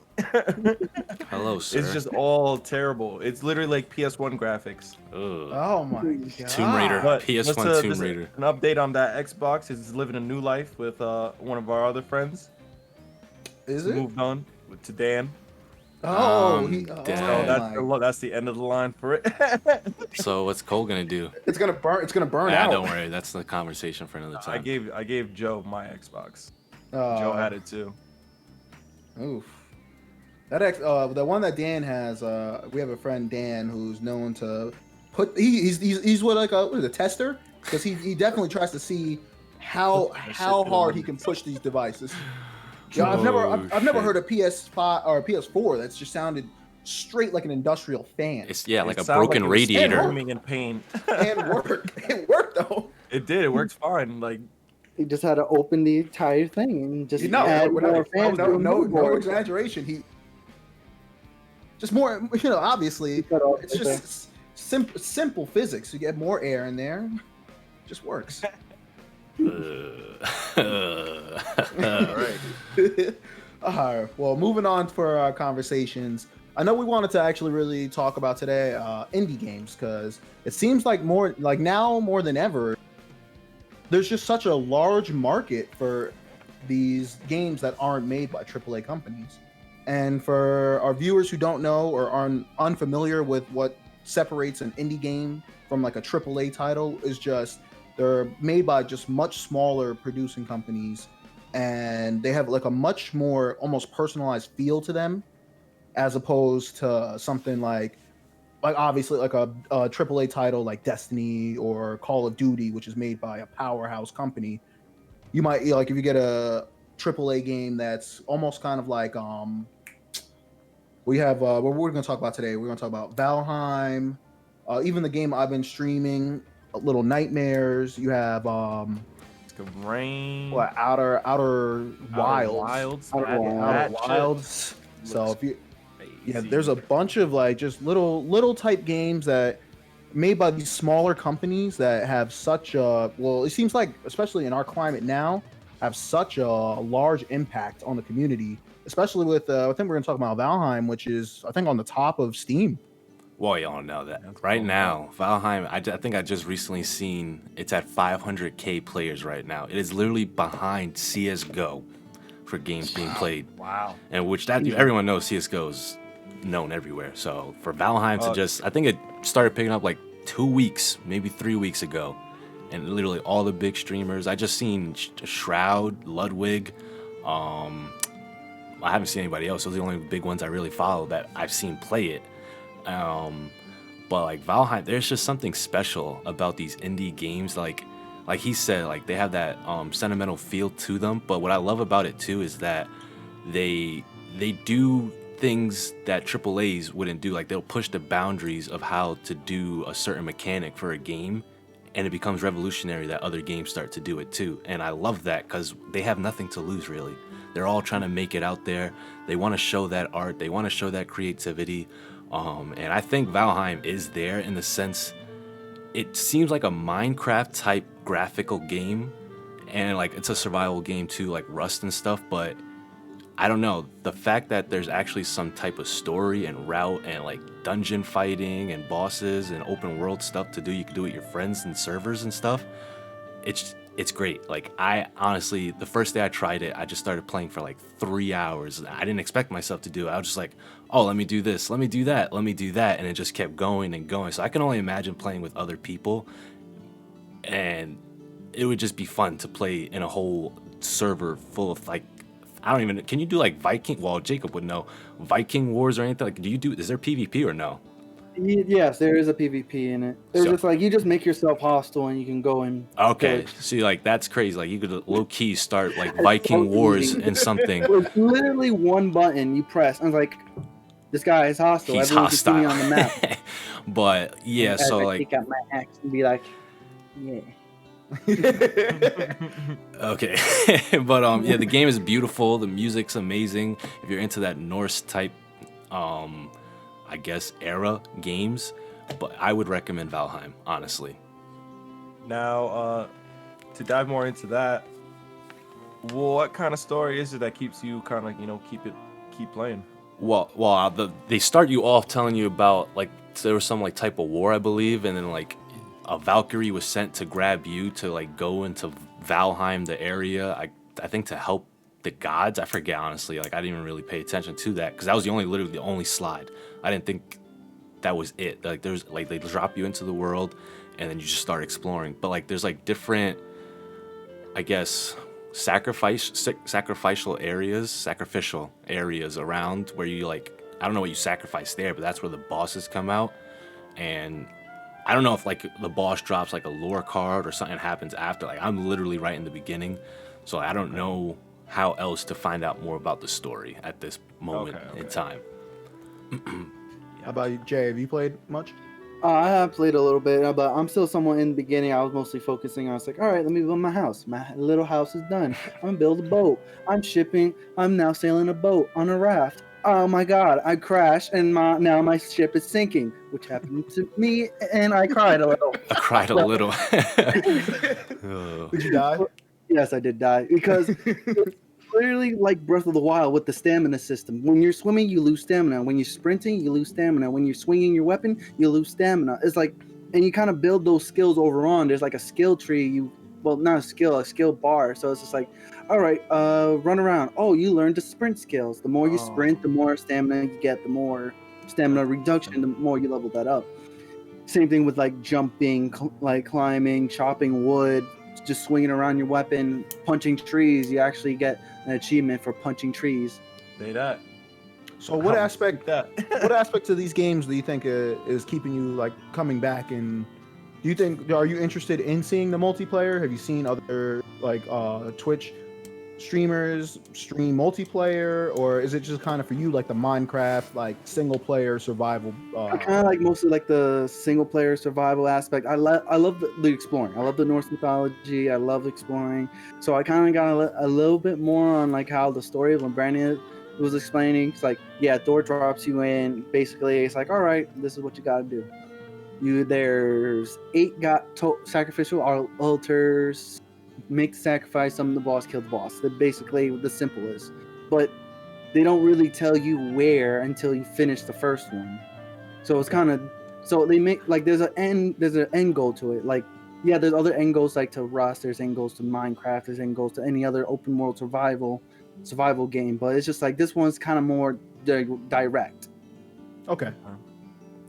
[SPEAKER 2] Hello, sir.
[SPEAKER 3] it's just all terrible. It's literally like PS1 graphics.
[SPEAKER 2] Ugh.
[SPEAKER 1] Oh my god.
[SPEAKER 2] Tomb Raider.
[SPEAKER 3] But
[SPEAKER 2] PS1 Tomb
[SPEAKER 3] just
[SPEAKER 2] Raider.
[SPEAKER 3] an update on that Xbox is living a new life with one of our other friends.
[SPEAKER 1] Is
[SPEAKER 3] He
[SPEAKER 1] it?
[SPEAKER 3] moved on to Dan.
[SPEAKER 1] Oh,
[SPEAKER 2] Damn.
[SPEAKER 3] So
[SPEAKER 1] my.
[SPEAKER 3] that's the end of the line for it.
[SPEAKER 2] So what's Cole gonna do?
[SPEAKER 1] It's gonna burn. It's gonna burn
[SPEAKER 2] Ah,
[SPEAKER 1] out.
[SPEAKER 2] don't worry. That's the conversation for another time.
[SPEAKER 3] I gave Joe my Xbox.
[SPEAKER 1] Oh,
[SPEAKER 3] Joe had it too.
[SPEAKER 1] Oof. The one that Dan has. We have a friend Dan who's known to put. He's what what is a tester? Because he definitely tries to see how hard he can push these devices. Yeah, I've never
[SPEAKER 2] shit.
[SPEAKER 1] heard a PS5 or a PS4 that's just sounded straight like an industrial fan.
[SPEAKER 2] It's like
[SPEAKER 3] It
[SPEAKER 2] a
[SPEAKER 3] sounded
[SPEAKER 2] broken
[SPEAKER 3] it was
[SPEAKER 2] radiator.
[SPEAKER 3] screaming in pain.
[SPEAKER 1] And worked. It worked though.
[SPEAKER 3] It did. It worked fine. Like
[SPEAKER 4] He just had to open the entire thing and just
[SPEAKER 1] No,
[SPEAKER 4] add
[SPEAKER 1] no,
[SPEAKER 4] more fans to the
[SPEAKER 1] no
[SPEAKER 4] motherboard.
[SPEAKER 1] exaggeration. He just more, obviously,
[SPEAKER 4] Cut off
[SPEAKER 1] it's
[SPEAKER 4] right there.
[SPEAKER 1] just simple physics. You get more air in there, just works.
[SPEAKER 3] all right.
[SPEAKER 1] All right. Well, moving on for our conversations. I know we wanted to actually really talk about today indie games because it seems like now more than ever, there's just such a large market for these games that aren't made by AAA companies. And for our viewers who don't know or are unfamiliar with what separates an indie game from like a AAA title, is just they're made by just much smaller producing companies, and they have like a much more almost personalized feel to them, as opposed to something like obviously like a AAA title like Destiny or Call of Duty, which is made by a powerhouse company. You might like if you get a AAA game that's almost kind of like we have what we're going to talk about today. We're going to talk about Valheim, even the game I've been streaming, Little Nightmares. You have
[SPEAKER 3] It's good rain.
[SPEAKER 1] Outer Wilds.
[SPEAKER 3] Wilds.
[SPEAKER 4] Outer
[SPEAKER 1] Outer
[SPEAKER 3] That
[SPEAKER 1] Wilds.
[SPEAKER 3] shit
[SPEAKER 1] So
[SPEAKER 3] looks
[SPEAKER 1] if you
[SPEAKER 3] crazy.
[SPEAKER 1] there's a bunch of like just little type games that made by these smaller companies that have such a it seems like especially in our climate now have such a large impact on the community, especially with I think we're going to talk about Valheim, which is I think on the top of Steam.
[SPEAKER 2] Well, y'all know that.
[SPEAKER 3] That's
[SPEAKER 2] Right
[SPEAKER 3] cool.
[SPEAKER 2] now, Valheim, I think I just recently seen it's at 500K players right now. It is literally behind CSGO for games being played.
[SPEAKER 3] Wow.
[SPEAKER 2] And which that everyone knows CSGO is known everywhere. So for Valheim to I think it started picking up like 2 weeks, maybe 3 weeks ago. And literally all the big streamers. I just seen Shroud, Ludwig. I haven't seen anybody else. Those are the only big ones I really follow that I've seen play it. But like Valheim, there's just something special about these indie games. Like he said, like they have that sentimental feel to them. But what I love about it too is that they do things that AAAs wouldn't do. Like they'll push the boundaries of how to do a certain mechanic for a game, and it becomes revolutionary that other games start to do it too. And I love that because they have nothing to lose really. They're all trying to make it out there. They want to show that art. They want to show that creativity. And I think Valheim is there in the sense it seems like a Minecraft type graphical game, and like it's a survival game too, like Rust and stuff. But I don't know, the fact that there's actually some type of story and route and like dungeon fighting and bosses and open world stuff to do, you can do with your friends and servers and stuff. It's great. Like I honestly, the first day I tried it, I just started playing for like 3 hours. I didn't expect myself to do it. I was just like, oh, let me do this, let me do that, let me do that, and it just kept going and going. So I can only imagine playing with other people, and it would just be fun to play in a whole server full of like, I don't even, can you do like Viking? Well, Jacob would know, Viking Wars or anything. Like, is there PvP or no?
[SPEAKER 4] Yes, there is a PvP in it. There's
[SPEAKER 2] So-
[SPEAKER 4] just like you just make yourself hostile and you can go and
[SPEAKER 2] Okay,
[SPEAKER 4] pillage.
[SPEAKER 2] see, like that's crazy. Like you could low key start like Viking Wars and something.
[SPEAKER 4] It's literally one button you press. I was like, this guy is hostile.
[SPEAKER 2] He's
[SPEAKER 4] Everyone can see me
[SPEAKER 2] hostile.
[SPEAKER 4] on the map.
[SPEAKER 2] But yeah,
[SPEAKER 4] As
[SPEAKER 2] so
[SPEAKER 4] I
[SPEAKER 2] like
[SPEAKER 4] take out my axe and be like, yeah.
[SPEAKER 2] okay, but yeah, the game is beautiful. The music's amazing. If you're into that Norse type, I guess era games, but I would recommend Valheim honestly.
[SPEAKER 3] Now, to dive more into that, what kind of story is it that keeps you kind of keep playing?
[SPEAKER 2] They start you off telling you about like there was some like type of war, I believe, and then like a Valkyrie was sent to grab you to like go into Valheim, the area. I think to help the gods. I forget honestly. Like I didn't even really pay attention to that because that was literally the only slide. I didn't think that was it. Like there's like they drop you into the world, and then you just start exploring. But like there's like different, I guess, sacrificial areas around where you like I don't know what you sacrifice there, but that's where the bosses come out. And I don't know if like the boss drops like a lore card or something happens after. Like I'm literally right in the beginning, so I don't know how else to find out more about the story at this moment in time.
[SPEAKER 1] How about you, Jay? Have you played much?
[SPEAKER 4] I have played a little bit, but I'm still somewhat in the beginning. I was mostly focusing on, all right, let me build my house. My little house is done. I'm going to build a boat. I'm shipping. I'm now sailing a boat on a raft. Oh my God, I crashed and now my ship is sinking, which happened to me, and I cried a little.
[SPEAKER 2] I cried a little.
[SPEAKER 1] Did you die?
[SPEAKER 4] Yes, I did die because it's literally like Breath of the Wild with the stamina system. When you're swimming, you lose stamina. When you're sprinting, you lose stamina. When you're swinging your weapon, you lose stamina. It's like, and you kind of build those skills over on. There's like a skill tree. Not a skill bar. So it's just like, all right, run around. Oh, you learn the sprint skills. The more you sprint, the more stamina you get. The more stamina reduction, the more you level that up. Same thing with like jumping, like climbing, chopping wood, just swinging around your weapon, punching trees. You actually get an achievement for punching trees.
[SPEAKER 3] Say that.
[SPEAKER 1] So what aspect of these games do you think is keeping you like coming back? And do you think, are you interested in seeing the multiplayer? Have you seen other like Twitch streamers stream multiplayer, or is it just kind of for you like the Minecraft like single player survival?
[SPEAKER 4] I kind of like mostly like the single player survival aspect. I love the exploring. I love the Norse mythology. I love exploring. So I kind of got a little bit more on like how the story when Brandon was explaining. It's like, yeah, Thor drops you in. Basically, it's like, all right, this is what you got to do. There's 8 sacrificial altars. Make the sacrifice, summon the boss, kill the boss. That's basically the simplest. But they don't really tell you where until you finish the first one. So it's kind of, so they make like there's an end goal to it. Like, yeah, there's other end goals like to Rust, there's end goals to Minecraft, there's end goals to any other open world survival game. But it's just like this one's kind of more direct.
[SPEAKER 1] Okay.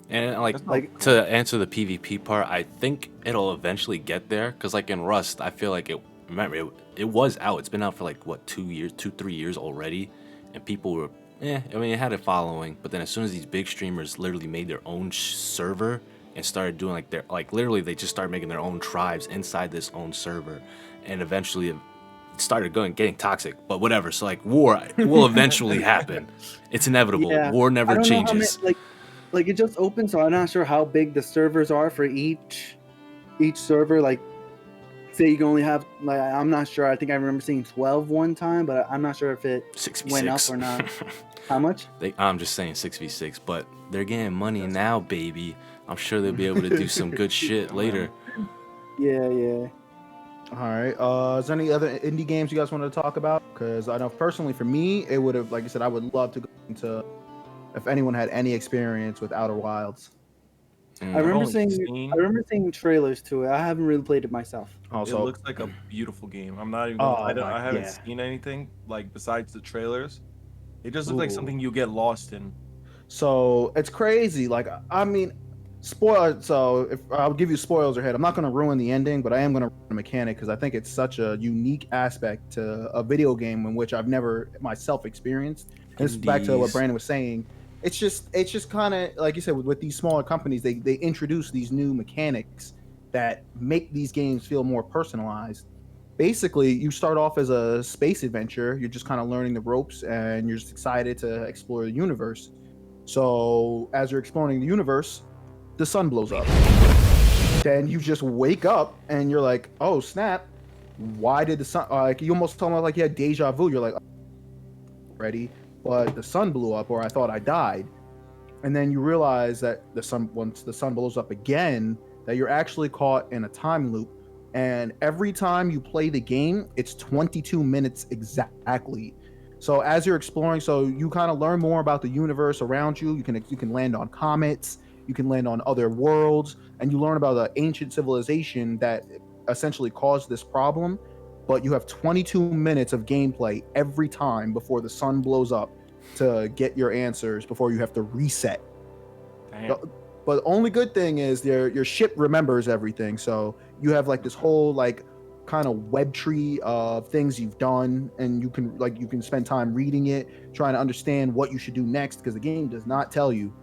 [SPEAKER 2] And like to answer the PvP part, I think it'll eventually get there because like in Rust, I feel like it was out. It's been out for like what 3 years already, and people were I mean it had a following, but then as soon as these big streamers literally made their own server and started doing like their like literally they just started making their own tribes inside this own server, and eventually it started getting toxic. But whatever. So like war will eventually happen. It's inevitable.
[SPEAKER 4] Yeah,
[SPEAKER 2] war never changes.
[SPEAKER 4] Like it just opened, so I'm not sure how big the servers are for each server. Like, say you can only have like I'm not sure. I think I remember seeing 12 one time, but I'm not sure if it
[SPEAKER 2] 6v6.
[SPEAKER 4] went up or not. How much?
[SPEAKER 2] I'm just saying 6v6, but they're getting money now, baby. I'm sure they'll be able to do some good shit later.
[SPEAKER 4] Yeah.
[SPEAKER 1] All right. Is there any other indie games you guys want to talk about? Because I know personally for me, it would have, like I said, I would love to go into if anyone had any experience with Outer Wilds.
[SPEAKER 4] I remember seeing trailers to it. I haven't really played it myself.
[SPEAKER 3] Also, it looks like a beautiful game. I'm not even. I haven't seen anything like besides the trailers. It just looks like something you get lost in.
[SPEAKER 1] So it's crazy. Like I mean, spoiler. So if I'll give you spoilers ahead, I'm not going to ruin the ending, but I am going to ruin the mechanic because I think it's such a unique aspect to a video game in which I've never myself experienced. And this is back to what Brandon was saying. It's just kind of like you said with these smaller companies, they introduce these new mechanics that make these games feel more personalized. Basically, you start off as a space adventure. You're just kind of learning the ropes, and you're just excited to explore the universe. So as you're exploring the universe, the sun blows up. Then you just wake up, and you're like, "Oh snap! Why did the sun?" Like you almost told me like you had deja vu. You're like, "Ready?" But the sun blew up, or I thought I died. And then you realize that once the sun blows up again, that you're actually caught in a time loop and every time you play the game, it's 22 minutes exactly. So as you're exploring, so you kind of learn more about the universe around you. You can land on comets, you can land on other worlds, and you learn about the ancient civilization that essentially caused this problem. But you have 22 minutes of gameplay every time before the sun blows up to get your answers before you have to reset.
[SPEAKER 3] Damn.
[SPEAKER 1] But the only good thing is your ship remembers everything. So you have like this whole like kind of web tree of things you've done, and you can spend time reading it, trying to understand what you should do next, because the game does not tell you.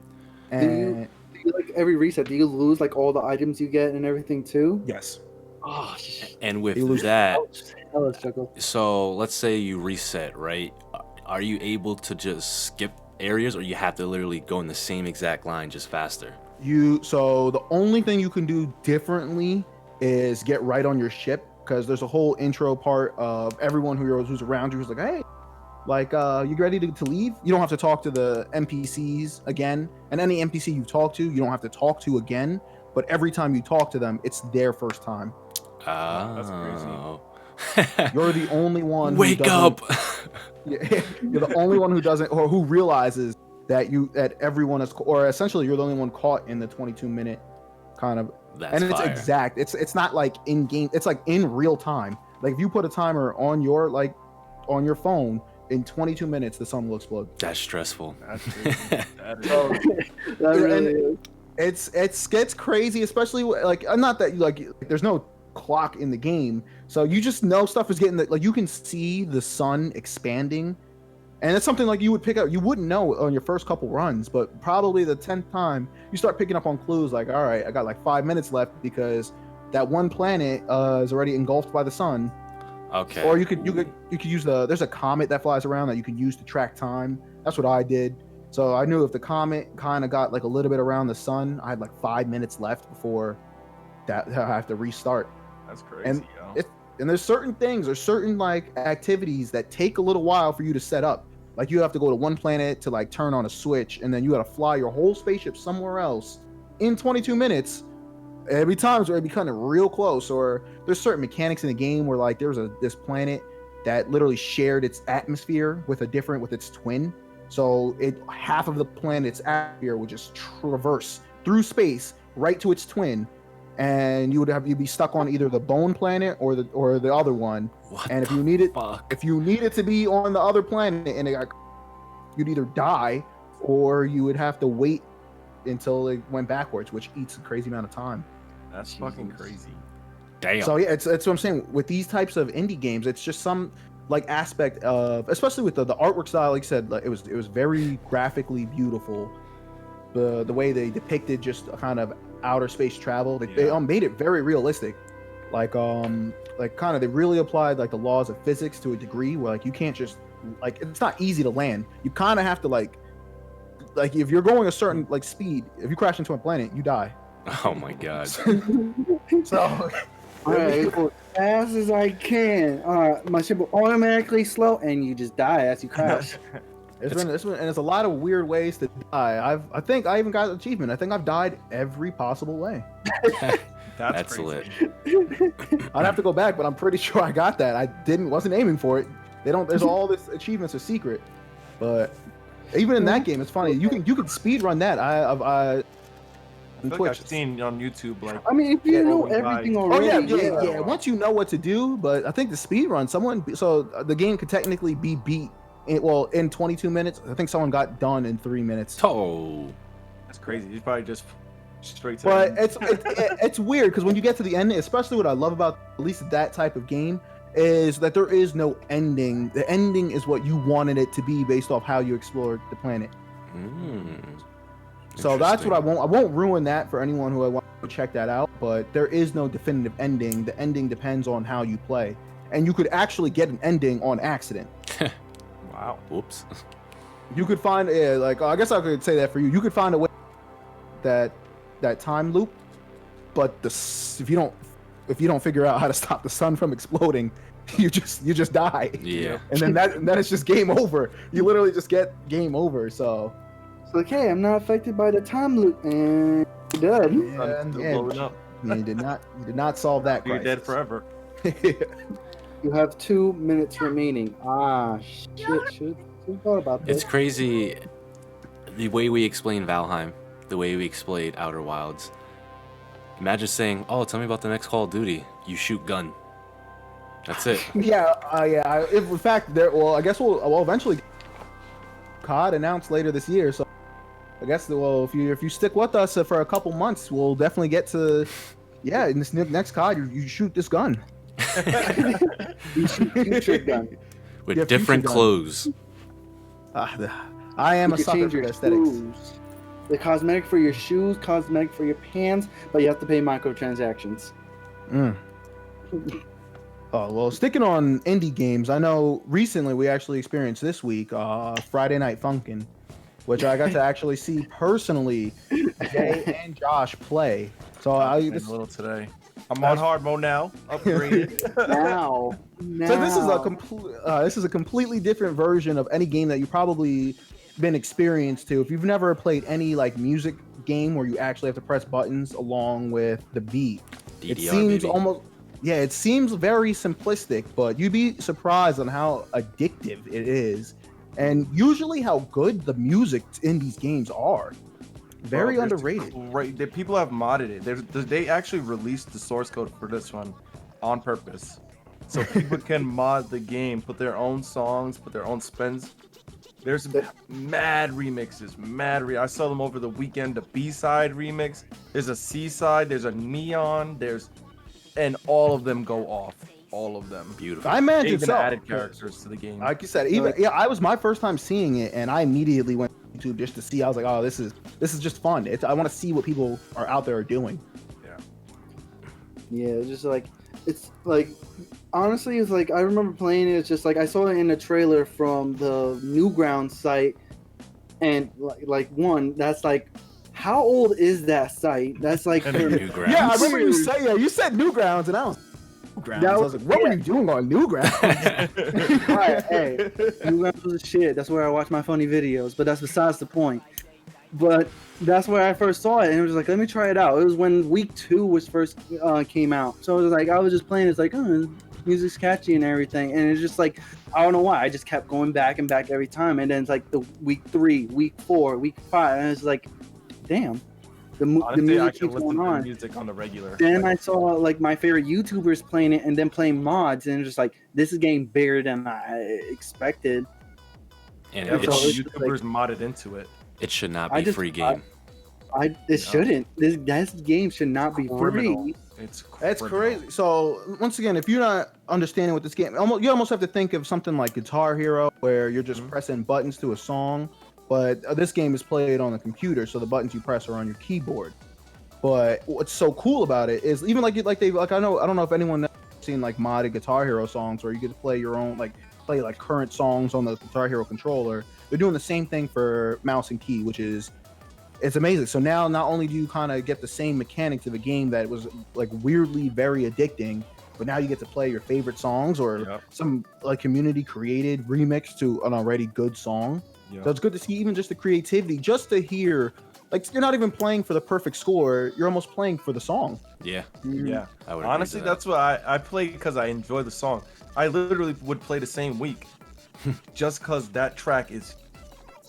[SPEAKER 1] And
[SPEAKER 4] Do you, like every reset, do you lose like all the items you get and everything too?
[SPEAKER 1] yes,
[SPEAKER 4] Oh,
[SPEAKER 2] And with
[SPEAKER 1] You lose-
[SPEAKER 2] that,
[SPEAKER 4] hella struggle.
[SPEAKER 2] so let's say you reset, right? Are you able to just skip areas, or you have to literally go in the same exact line, just faster?
[SPEAKER 1] so the only thing you can do differently is get right on your ship, because there's a whole intro part of everyone who's around you who's like, hey, like you ready to leave? You don't have to talk to the NPCs again, and any NPC you talk to, you don't have to talk to again, but every time you talk to them, it's their first time.
[SPEAKER 3] That's
[SPEAKER 2] Oh.
[SPEAKER 1] You're the only one who
[SPEAKER 2] Wake
[SPEAKER 1] doesn't-
[SPEAKER 2] up!
[SPEAKER 1] You're the only one who doesn't, or who realizes that everyone is, or essentially you're the only one caught in the 22-minute kind of.
[SPEAKER 2] That's
[SPEAKER 1] And it's
[SPEAKER 2] fire.
[SPEAKER 1] exact. It's not like in game. It's like in real time. Like if you put a timer on your phone, in 22 minutes the sun will explode.
[SPEAKER 2] That's stressful.
[SPEAKER 3] That's crazy. That is
[SPEAKER 1] So
[SPEAKER 4] That really is.
[SPEAKER 1] it gets crazy, especially like not that there's no clock in the game, so you just know stuff is getting like you can see the sun expanding, and it's something like you would pick up. You wouldn't know on your first couple runs, but probably the 10th time you start picking up on clues like, all right, I got like 5 minutes left because that one planet is already engulfed by the sun.
[SPEAKER 2] Okay.
[SPEAKER 1] Or you could use there's a comet that flies around that you can use to track time. That's what I did. So I knew if the comet kind of got like a little bit around the sun, I had like 5 minutes left before that I have to restart.
[SPEAKER 3] That's crazy,
[SPEAKER 1] And
[SPEAKER 3] yo.
[SPEAKER 1] And there's certain things or certain like activities that take a little while for you to set up. Like you have to go to one planet to like turn on a switch, and then you got to fly your whole spaceship somewhere else in 22 minutes. Every time it'd be kind of real close. Or there's certain mechanics in the game where like there's this planet that literally shared its atmosphere with its twin. So half of the planet's atmosphere would just traverse through space right to its twin, and you'd be stuck on either the bone planet or the other one.
[SPEAKER 2] What
[SPEAKER 1] And if
[SPEAKER 2] the
[SPEAKER 1] you needed
[SPEAKER 2] fuck?
[SPEAKER 1] if you needed to be on the other planet, and you'd either die or you would have to wait until it went backwards, which eats a crazy amount of time.
[SPEAKER 3] That's fucking crazy.
[SPEAKER 2] Damn.
[SPEAKER 1] So yeah, it's what I'm saying with these types of indie games. It's just some like aspect of, especially with the artwork style. Like I said, like, it was very graphically beautiful. The way they depicted just a kind of outer space travel, they made it very realistic. Like kind of they really applied like the laws of physics to a degree where like you can't just like, it's not easy to land. You kind of have to like if you're going a certain like speed, if you crash into a planet, you die.
[SPEAKER 2] Oh my god.
[SPEAKER 1] So
[SPEAKER 4] All right, go as fast as I can. All right, my ship will automatically slow, and you just die as you crash.
[SPEAKER 1] it's been and there's a lot of weird ways to die. I think I even got an achievement. I think I've died every possible way.
[SPEAKER 3] That's
[SPEAKER 2] lit.
[SPEAKER 3] crazy.
[SPEAKER 1] I'd have to go back, but I'm pretty sure I got that. I wasn't aiming for it. There's all this achievements are secret, but even in that game, it's funny. You can speed run that.
[SPEAKER 3] I feel like I've seen on YouTube like
[SPEAKER 4] I mean, if you know
[SPEAKER 3] going by.
[SPEAKER 4] everything
[SPEAKER 1] Oh
[SPEAKER 4] already,
[SPEAKER 1] yeah. Once you know what to do, but I think the speed run, so the game could technically be beat in 22 minutes. I think someone got done in 3 minutes.
[SPEAKER 2] Oh.
[SPEAKER 3] That's crazy. He's probably just straight to
[SPEAKER 1] But
[SPEAKER 3] the end.
[SPEAKER 1] it's weird because when you get to the end, especially what I love about at least that type of game is that there is no ending. The ending is what you wanted it to be based off how you explored the planet. So that's what I won't ruin that for anyone who I want to check that out, but there is no definitive ending. The ending depends on how you play. And you could actually get an ending on accident.
[SPEAKER 3] Wow.
[SPEAKER 2] Whoops.
[SPEAKER 1] You could find I guess I could say that for you. You could find a way that time loop, but if you don't figure out how to stop the sun from exploding, you just die.
[SPEAKER 2] Yeah.
[SPEAKER 1] And then it's just game over. You literally just get game over. So
[SPEAKER 4] it's like, hey, I'm not affected by the time loop, and you're done.
[SPEAKER 3] Sun's still blowing up.
[SPEAKER 1] You did not solve that
[SPEAKER 3] You're
[SPEAKER 1] crisis.
[SPEAKER 3] dead forever.
[SPEAKER 4] You have 2 minutes remaining. Ah, shit. Should have thought about this.
[SPEAKER 2] It's crazy the way we explain Valheim, the way we explain Outer Wilds. Imagine saying, "Oh, tell me about the next Call of Duty. You shoot gun. That's it."
[SPEAKER 1] Yeah. In fact, I guess we'll eventually COD announced later this year. So I guess if you stick with us for a couple months, we'll definitely get to in this next COD you shoot this gun.
[SPEAKER 4] You shoot future gun.
[SPEAKER 2] With
[SPEAKER 1] Yeah,
[SPEAKER 2] different
[SPEAKER 1] future gun.
[SPEAKER 2] clothes.
[SPEAKER 1] I am
[SPEAKER 4] You
[SPEAKER 1] a
[SPEAKER 4] can
[SPEAKER 1] sucker
[SPEAKER 4] change
[SPEAKER 1] for
[SPEAKER 4] your
[SPEAKER 1] the aesthetics.
[SPEAKER 4] shoes. The cosmetic for your shoes, cosmetic for your pants, but you have to pay microtransactions.
[SPEAKER 1] Mm. Oh well, sticking on indie games, I know recently we actually experienced this week Friday Night Funkin', which I got to actually see personally Jay and Josh play. So
[SPEAKER 3] A little today. I'm on hard mode now. Upgraded.
[SPEAKER 4] Now.
[SPEAKER 1] So this is a completely different version of any game that you probably been experienced to. If you've never played any like music game where you actually have to press buttons along with the beat, it
[SPEAKER 2] DDR,
[SPEAKER 1] seems
[SPEAKER 2] baby.
[SPEAKER 1] it seems very simplistic, but you'd be surprised on how addictive it is, and usually how good the music in these games are. Very
[SPEAKER 3] Bro,
[SPEAKER 1] underrated.
[SPEAKER 3] Right, people have modded it. They actually released the source code for this one on purpose, so people can mod the game, put their own songs, put their own spins. There's mad remixes, I saw them over the weekend. The B-side remix. There's a C-side. There's a neon. And all of them go off. All of them.
[SPEAKER 2] Beautiful.
[SPEAKER 1] I
[SPEAKER 3] They
[SPEAKER 1] imagine
[SPEAKER 3] even
[SPEAKER 1] so.
[SPEAKER 3] added characters to the game.
[SPEAKER 1] Like you said, I was my first time seeing it, and I immediately went to YouTube just to see. I was like, oh, this is just fun. I want to see what people are out there doing.
[SPEAKER 4] Yeah, it's like honestly, it's like I remember playing it. It's just like I saw it in the trailer from the Newgrounds site, and that's like, how old is that site? That's like
[SPEAKER 3] And
[SPEAKER 2] Newgrounds.
[SPEAKER 1] Yeah, I remember you said Newgrounds, and I was Newgrounds. I was like, what were you doing on Newgrounds?
[SPEAKER 4] Alright, hey, Newgrounds was a shit. That's where I watch my funny videos, but that's besides the point. But that's where I first saw it, and it was like, let me try it out. It was when week 2 was first came out, so it was like I was just playing. It's like, oh, music's catchy and everything, and it's just like I don't know why I just kept going back and back every time, and then it's like the week 3, week 4, week 5, and it's like, damn, the music
[SPEAKER 3] I
[SPEAKER 4] keeps
[SPEAKER 3] can listen
[SPEAKER 4] going
[SPEAKER 3] to
[SPEAKER 4] on.
[SPEAKER 3] music on the regular.
[SPEAKER 4] Then I saw like my favorite YouTubers playing it and then playing mods, and it's just like, this is getting bigger than I expected.
[SPEAKER 2] And
[SPEAKER 3] Yeah,
[SPEAKER 2] it,
[SPEAKER 3] but
[SPEAKER 4] it's
[SPEAKER 3] YouTubers modded into it.
[SPEAKER 2] it should not
[SPEAKER 4] I
[SPEAKER 2] be
[SPEAKER 4] just-
[SPEAKER 2] free game.
[SPEAKER 4] It shouldn't. This game should not be
[SPEAKER 3] Criminal.
[SPEAKER 4] free.
[SPEAKER 3] It's
[SPEAKER 1] That's
[SPEAKER 3] criminal.
[SPEAKER 1] crazy. So once again, if you're not understanding what this game, you almost have to think of something like Guitar Hero, where you're just pressing buttons to a song. But this game is played on the computer, so the buttons you press are on your keyboard. But what's so cool about it is even I don't know if anyone has seen like modded Guitar Hero songs where you get to play your own play current songs on the Guitar Hero controller. They're doing the same thing for mouse and key, which is it's amazing. So now not only do you kind of get the same mechanics of a game that was like weirdly very addicting, but now you get to play your favorite songs or some like community created remix to an already good song.
[SPEAKER 3] Yeah.
[SPEAKER 1] So it's good to see even just the creativity, just to hear, like you're not even playing for the perfect score, you're almost playing for the song.
[SPEAKER 2] Yeah.
[SPEAKER 3] Yeah.
[SPEAKER 2] I would
[SPEAKER 3] Honestly, that's what I play because I enjoy the song. I literally would play the same week just because that track is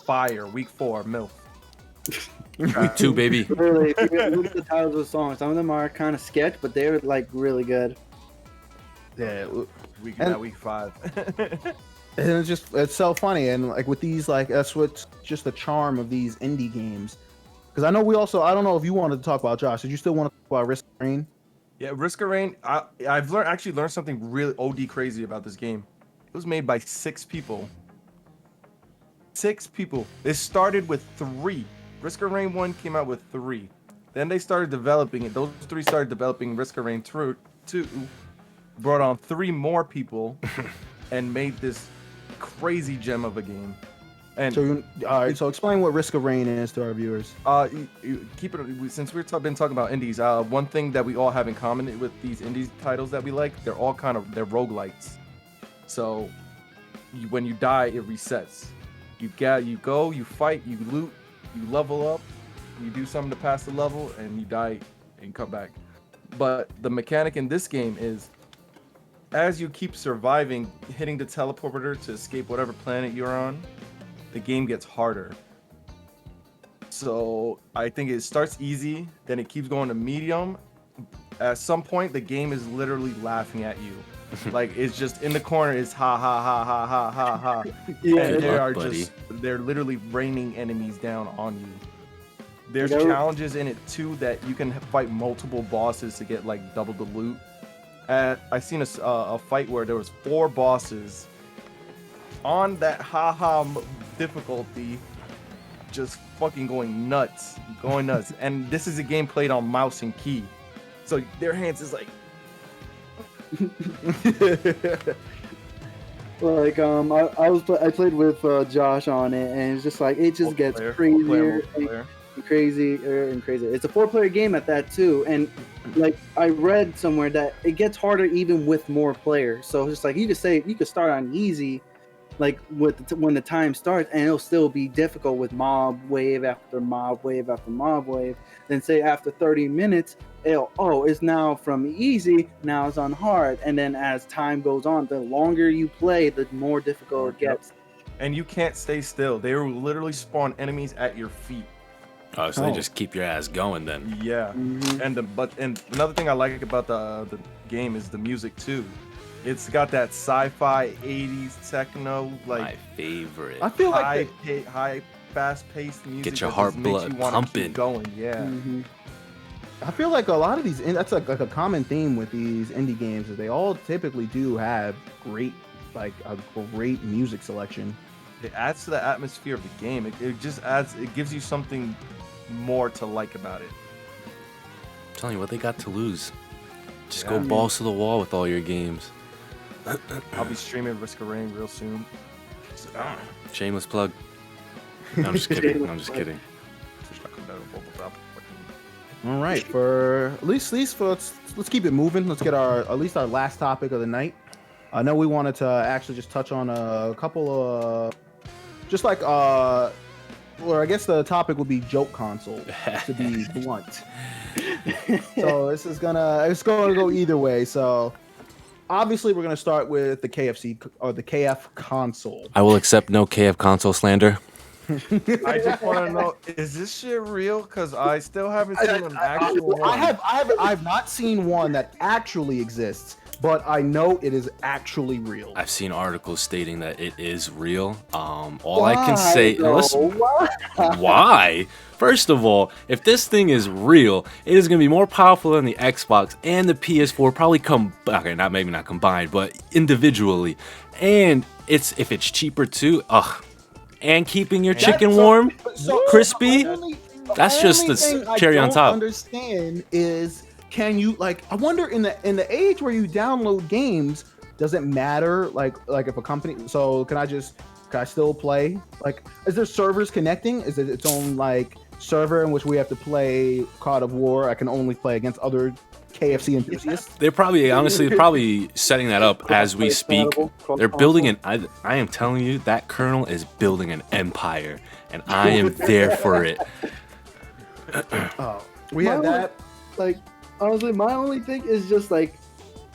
[SPEAKER 3] fire. Week 4, MILF.
[SPEAKER 2] week 2, baby.
[SPEAKER 4] Really, if you look at the titles of the songs, some of them are kind of sketch, but they're like really good.
[SPEAKER 1] Yeah.
[SPEAKER 3] Week 5.
[SPEAKER 1] And it's so funny. And like with these, like that's what's just the charm of these indie games. Because I know I don't know if you wanted to talk about, Josh, did you still want to talk about Risk of Rain?
[SPEAKER 3] Yeah, Risk of Rain. I've learned something really OD crazy about this game. It was made by 6 people. 6 people. It started with 3. Risk of Rain 1 came out with 3. Then they started developing it. Those 3 started developing Risk of Rain 2. Brought on 3 more people and made this crazy gem of a game. And
[SPEAKER 1] All right, so explain what Risk of Rain is to our viewers.
[SPEAKER 3] keep it since we've been talking about indies. One thing that we all have in common with these indies titles that we like, they're roguelites. So when you die, it resets. You go, you fight, you loot, you level up, you do something to pass the level, and you die and come back. But the mechanic in this game is, as you keep surviving, hitting the teleporter to escape whatever planet you're on, the game gets harder. So I think it starts easy, then it keeps going to medium. At some point, the game is literally laughing at you. Like, it's just in the corner, it's ha ha ha ha ha ha ha.
[SPEAKER 4] Yeah,
[SPEAKER 3] And
[SPEAKER 2] Good luck,
[SPEAKER 3] they're literally raining enemies down on you. There's
[SPEAKER 4] Nope.
[SPEAKER 3] challenges in it too that you can fight multiple bosses to get like double the loot. I seen a fight where there was 4 bosses on that haha difficulty, just fucking going nuts. And this is a game played on mouse and key, so their hands is like.
[SPEAKER 4] Like I played with Josh on it, and it's just like it just gets crazier and crazier and crazier. It's a 4-player game at that too, and like I read somewhere that it gets harder even with more players. So it's just like you could start on easy, like when the time starts, and it'll still be difficult with mob wave after mob wave after mob wave. Then say after 30 minutes, it's now from easy, now it's on hard, and then as time goes on, the longer you play, the more difficult it gets.
[SPEAKER 3] And you can't stay still. They will literally spawn enemies at your feet.
[SPEAKER 2] Oh, so they just keep your ass going then.
[SPEAKER 3] Yeah.
[SPEAKER 4] Mhm.
[SPEAKER 3] And another thing I like about the game is the music too. It's got that sci-fi 80s techno,
[SPEAKER 2] My
[SPEAKER 3] like
[SPEAKER 2] favorite.
[SPEAKER 1] I feel like
[SPEAKER 3] high fast-paced music.
[SPEAKER 2] Get your
[SPEAKER 3] that
[SPEAKER 2] heart
[SPEAKER 3] just makes
[SPEAKER 2] blood
[SPEAKER 3] you wanna
[SPEAKER 2] pumping.
[SPEAKER 3] keep going. Yeah.
[SPEAKER 4] Mhm.
[SPEAKER 1] I feel like a lot of these, that's like a common theme with these indie games, is they all typically do have a great music selection.
[SPEAKER 3] It adds to the atmosphere of the game. It just adds. It gives you something more to like about it.
[SPEAKER 2] I'm telling you what they got to lose. Just
[SPEAKER 3] Yeah.
[SPEAKER 2] go balls to the wall with all your games.
[SPEAKER 3] I'll be streaming Risk of Rain real soon.
[SPEAKER 2] Shameless plug. No, I'm just kidding. I'm just kidding.
[SPEAKER 1] All right, for at least let's keep it moving. Let's get at least our last topic of the night. I know we wanted to actually just touch on a couple of just like or I guess the topic would be joke console, to be blunt. So it's going to go either way. So obviously we're going to start with the KFC or the KF console.
[SPEAKER 2] I will accept no KF console slander.
[SPEAKER 3] I just want to know, is this shit real? Because I still haven't seen an actual one.
[SPEAKER 1] I've not seen one that actually exists, but I know it is actually real.
[SPEAKER 2] I've seen articles stating that it is real. All I can say, listen, why? First of all, if this thing is real, it is going to be more powerful than the Xbox and the PS4, probably maybe not combined, but individually. And if it's cheaper too, and keeping your chicken warm, crispy. That's just the cherry on top.
[SPEAKER 1] Understand is, can you, like, I wonder in the age where you download games, does it matter like if a company, so can I still play? Like, is there servers connecting? Is it its own like server in which we have to play God of War? I can only play against other KFC enthusiasts.
[SPEAKER 2] They're probably setting that up as we speak. They're building I am telling you, that Colonel is building an empire, and I am there for it.
[SPEAKER 1] We have that.
[SPEAKER 4] Like, honestly, my only thing is just like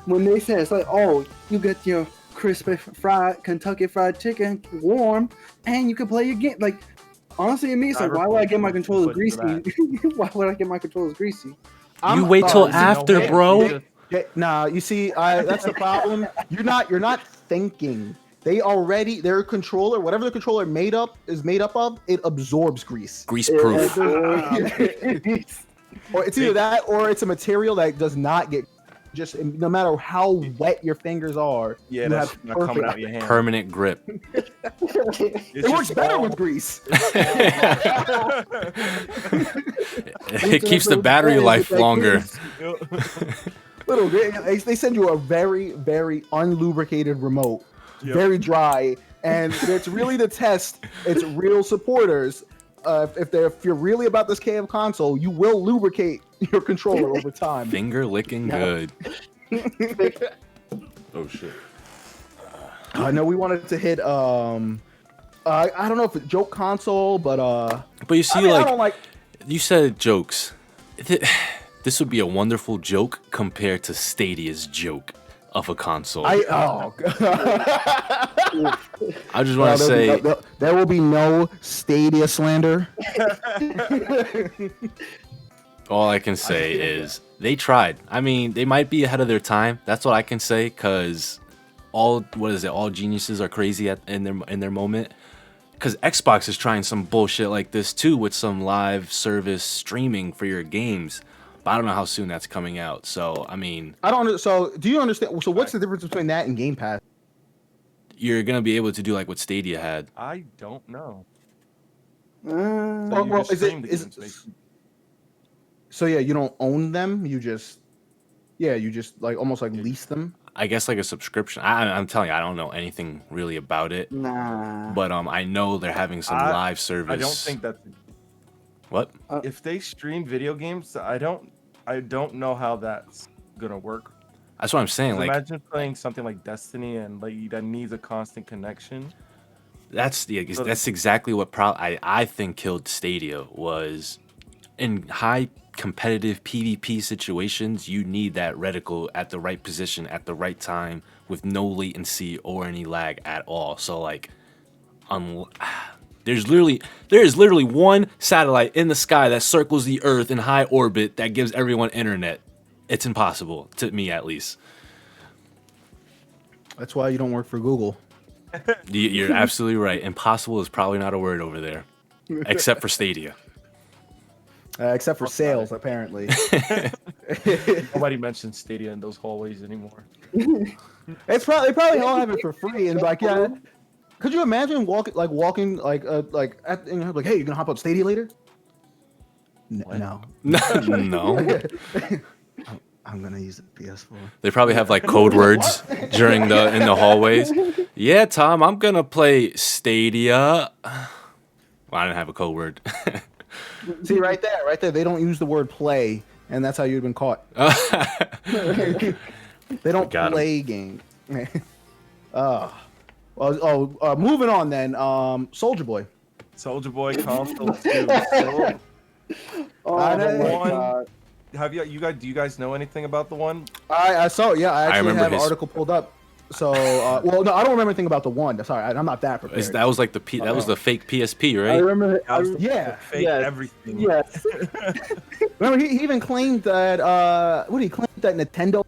[SPEAKER 4] when they say it's like, oh, you get your crispy fried Kentucky Fried Chicken warm, and you can play your game. Like, honestly, it means like, why would I get my controllers greasy? Why would I get my controllers greasy?
[SPEAKER 2] You wait till after, bro.
[SPEAKER 1] Nah, you see, that's the problem. You're not thinking. Their controller, whatever the controller is made up of, it absorbs grease.
[SPEAKER 2] Grease proof.
[SPEAKER 1] Or it's either that, or it's a material that does not get, just no matter how wet your fingers are.
[SPEAKER 3] Yeah, that's not coming out of your hand.
[SPEAKER 2] Permanent grip.
[SPEAKER 1] It works better with grease.
[SPEAKER 2] It keeps the battery life longer.
[SPEAKER 1] They send you a very, very unlubricated remote, very dry, and it's really to test its real supporters. If you're really about this KF console, you will lubricate your controller over time.
[SPEAKER 2] Finger licking good. Oh shit.
[SPEAKER 1] I know we wanted to hit I don't know if it's joke console, but
[SPEAKER 2] you see,
[SPEAKER 1] I don't like.
[SPEAKER 2] You said jokes. this would be a wonderful joke compared to Stadia's joke of a console.
[SPEAKER 1] I
[SPEAKER 2] just want to say,
[SPEAKER 1] there will be no Stadia slander.
[SPEAKER 2] all I can say is they tried. I mean, they might be ahead of their time. That's what I can say, because all geniuses are crazy in their moment. Because Xbox is trying some bullshit like this too, with some live service streaming for your games. But I don't know how soon that's coming out. So I mean,
[SPEAKER 1] So do you understand? So what's the difference between that and Game Pass?
[SPEAKER 2] you're gonna be able to do like what Stadia had.
[SPEAKER 3] I don't know.
[SPEAKER 4] Uh,
[SPEAKER 3] You just stream the games, basically.
[SPEAKER 1] So yeah, you don't own them. You just like almost like lease them.
[SPEAKER 2] I guess like a subscription. I'm telling you, I don't know anything really about it.
[SPEAKER 4] nah.
[SPEAKER 2] But I know they're having some live service.
[SPEAKER 3] I don't think that's
[SPEAKER 2] What?
[SPEAKER 3] if they stream video games. I don't know how that's gonna work.
[SPEAKER 2] That's what I'm saying. Like
[SPEAKER 3] Imagine playing something like Destiny and like that needs a constant connection.
[SPEAKER 2] that's exactly what I think killed Stadia was in high competitive PvP situations. You need that reticle at the right position at the right time with no latency or any lag at all. So like, there is literally one satellite in the sky that circles the Earth in high orbit that gives everyone internet. It's impossible, to me at least.
[SPEAKER 1] That's why you don't work for Google.
[SPEAKER 2] You're absolutely right. Impossible is probably not a word over there, except for Stadia.
[SPEAKER 1] Except for sales, apparently.
[SPEAKER 3] Nobody mentions Stadia in those hallways anymore.
[SPEAKER 1] They probably all have it for free, and like, yeah. Could you imagine walking like hey, you gonna hop on Stadia later? No.
[SPEAKER 2] No.
[SPEAKER 1] I'm gonna use the PS4.
[SPEAKER 2] They probably have like code words in the hallways. Yeah, Tom, I'm gonna play Stadia. Well, I didn't have a code word.
[SPEAKER 1] See, right there, they don't use the word play, and that's how you've been caught. They don't
[SPEAKER 2] Got 'em.
[SPEAKER 1] play games. Moving on then. Soldier Boy.
[SPEAKER 3] Soldier Boy console 2.
[SPEAKER 4] Oh
[SPEAKER 1] I
[SPEAKER 4] my
[SPEAKER 1] know.
[SPEAKER 4] god.
[SPEAKER 3] Do you guys know anything about the one?
[SPEAKER 1] I saw. Yeah, I actually
[SPEAKER 2] remember
[SPEAKER 1] have an
[SPEAKER 2] his-
[SPEAKER 1] article pulled up. So, well, no, I don't remember anything about the one. Sorry, I'm not that prepared.
[SPEAKER 2] That was like that was the fake PSP,
[SPEAKER 4] I
[SPEAKER 2] right?
[SPEAKER 4] remember.
[SPEAKER 3] That was the
[SPEAKER 1] Yeah.
[SPEAKER 3] fake
[SPEAKER 4] Yes.
[SPEAKER 3] everything.
[SPEAKER 4] Yes.
[SPEAKER 1] Remember, he even claimed that. What did he claim that Nintendo?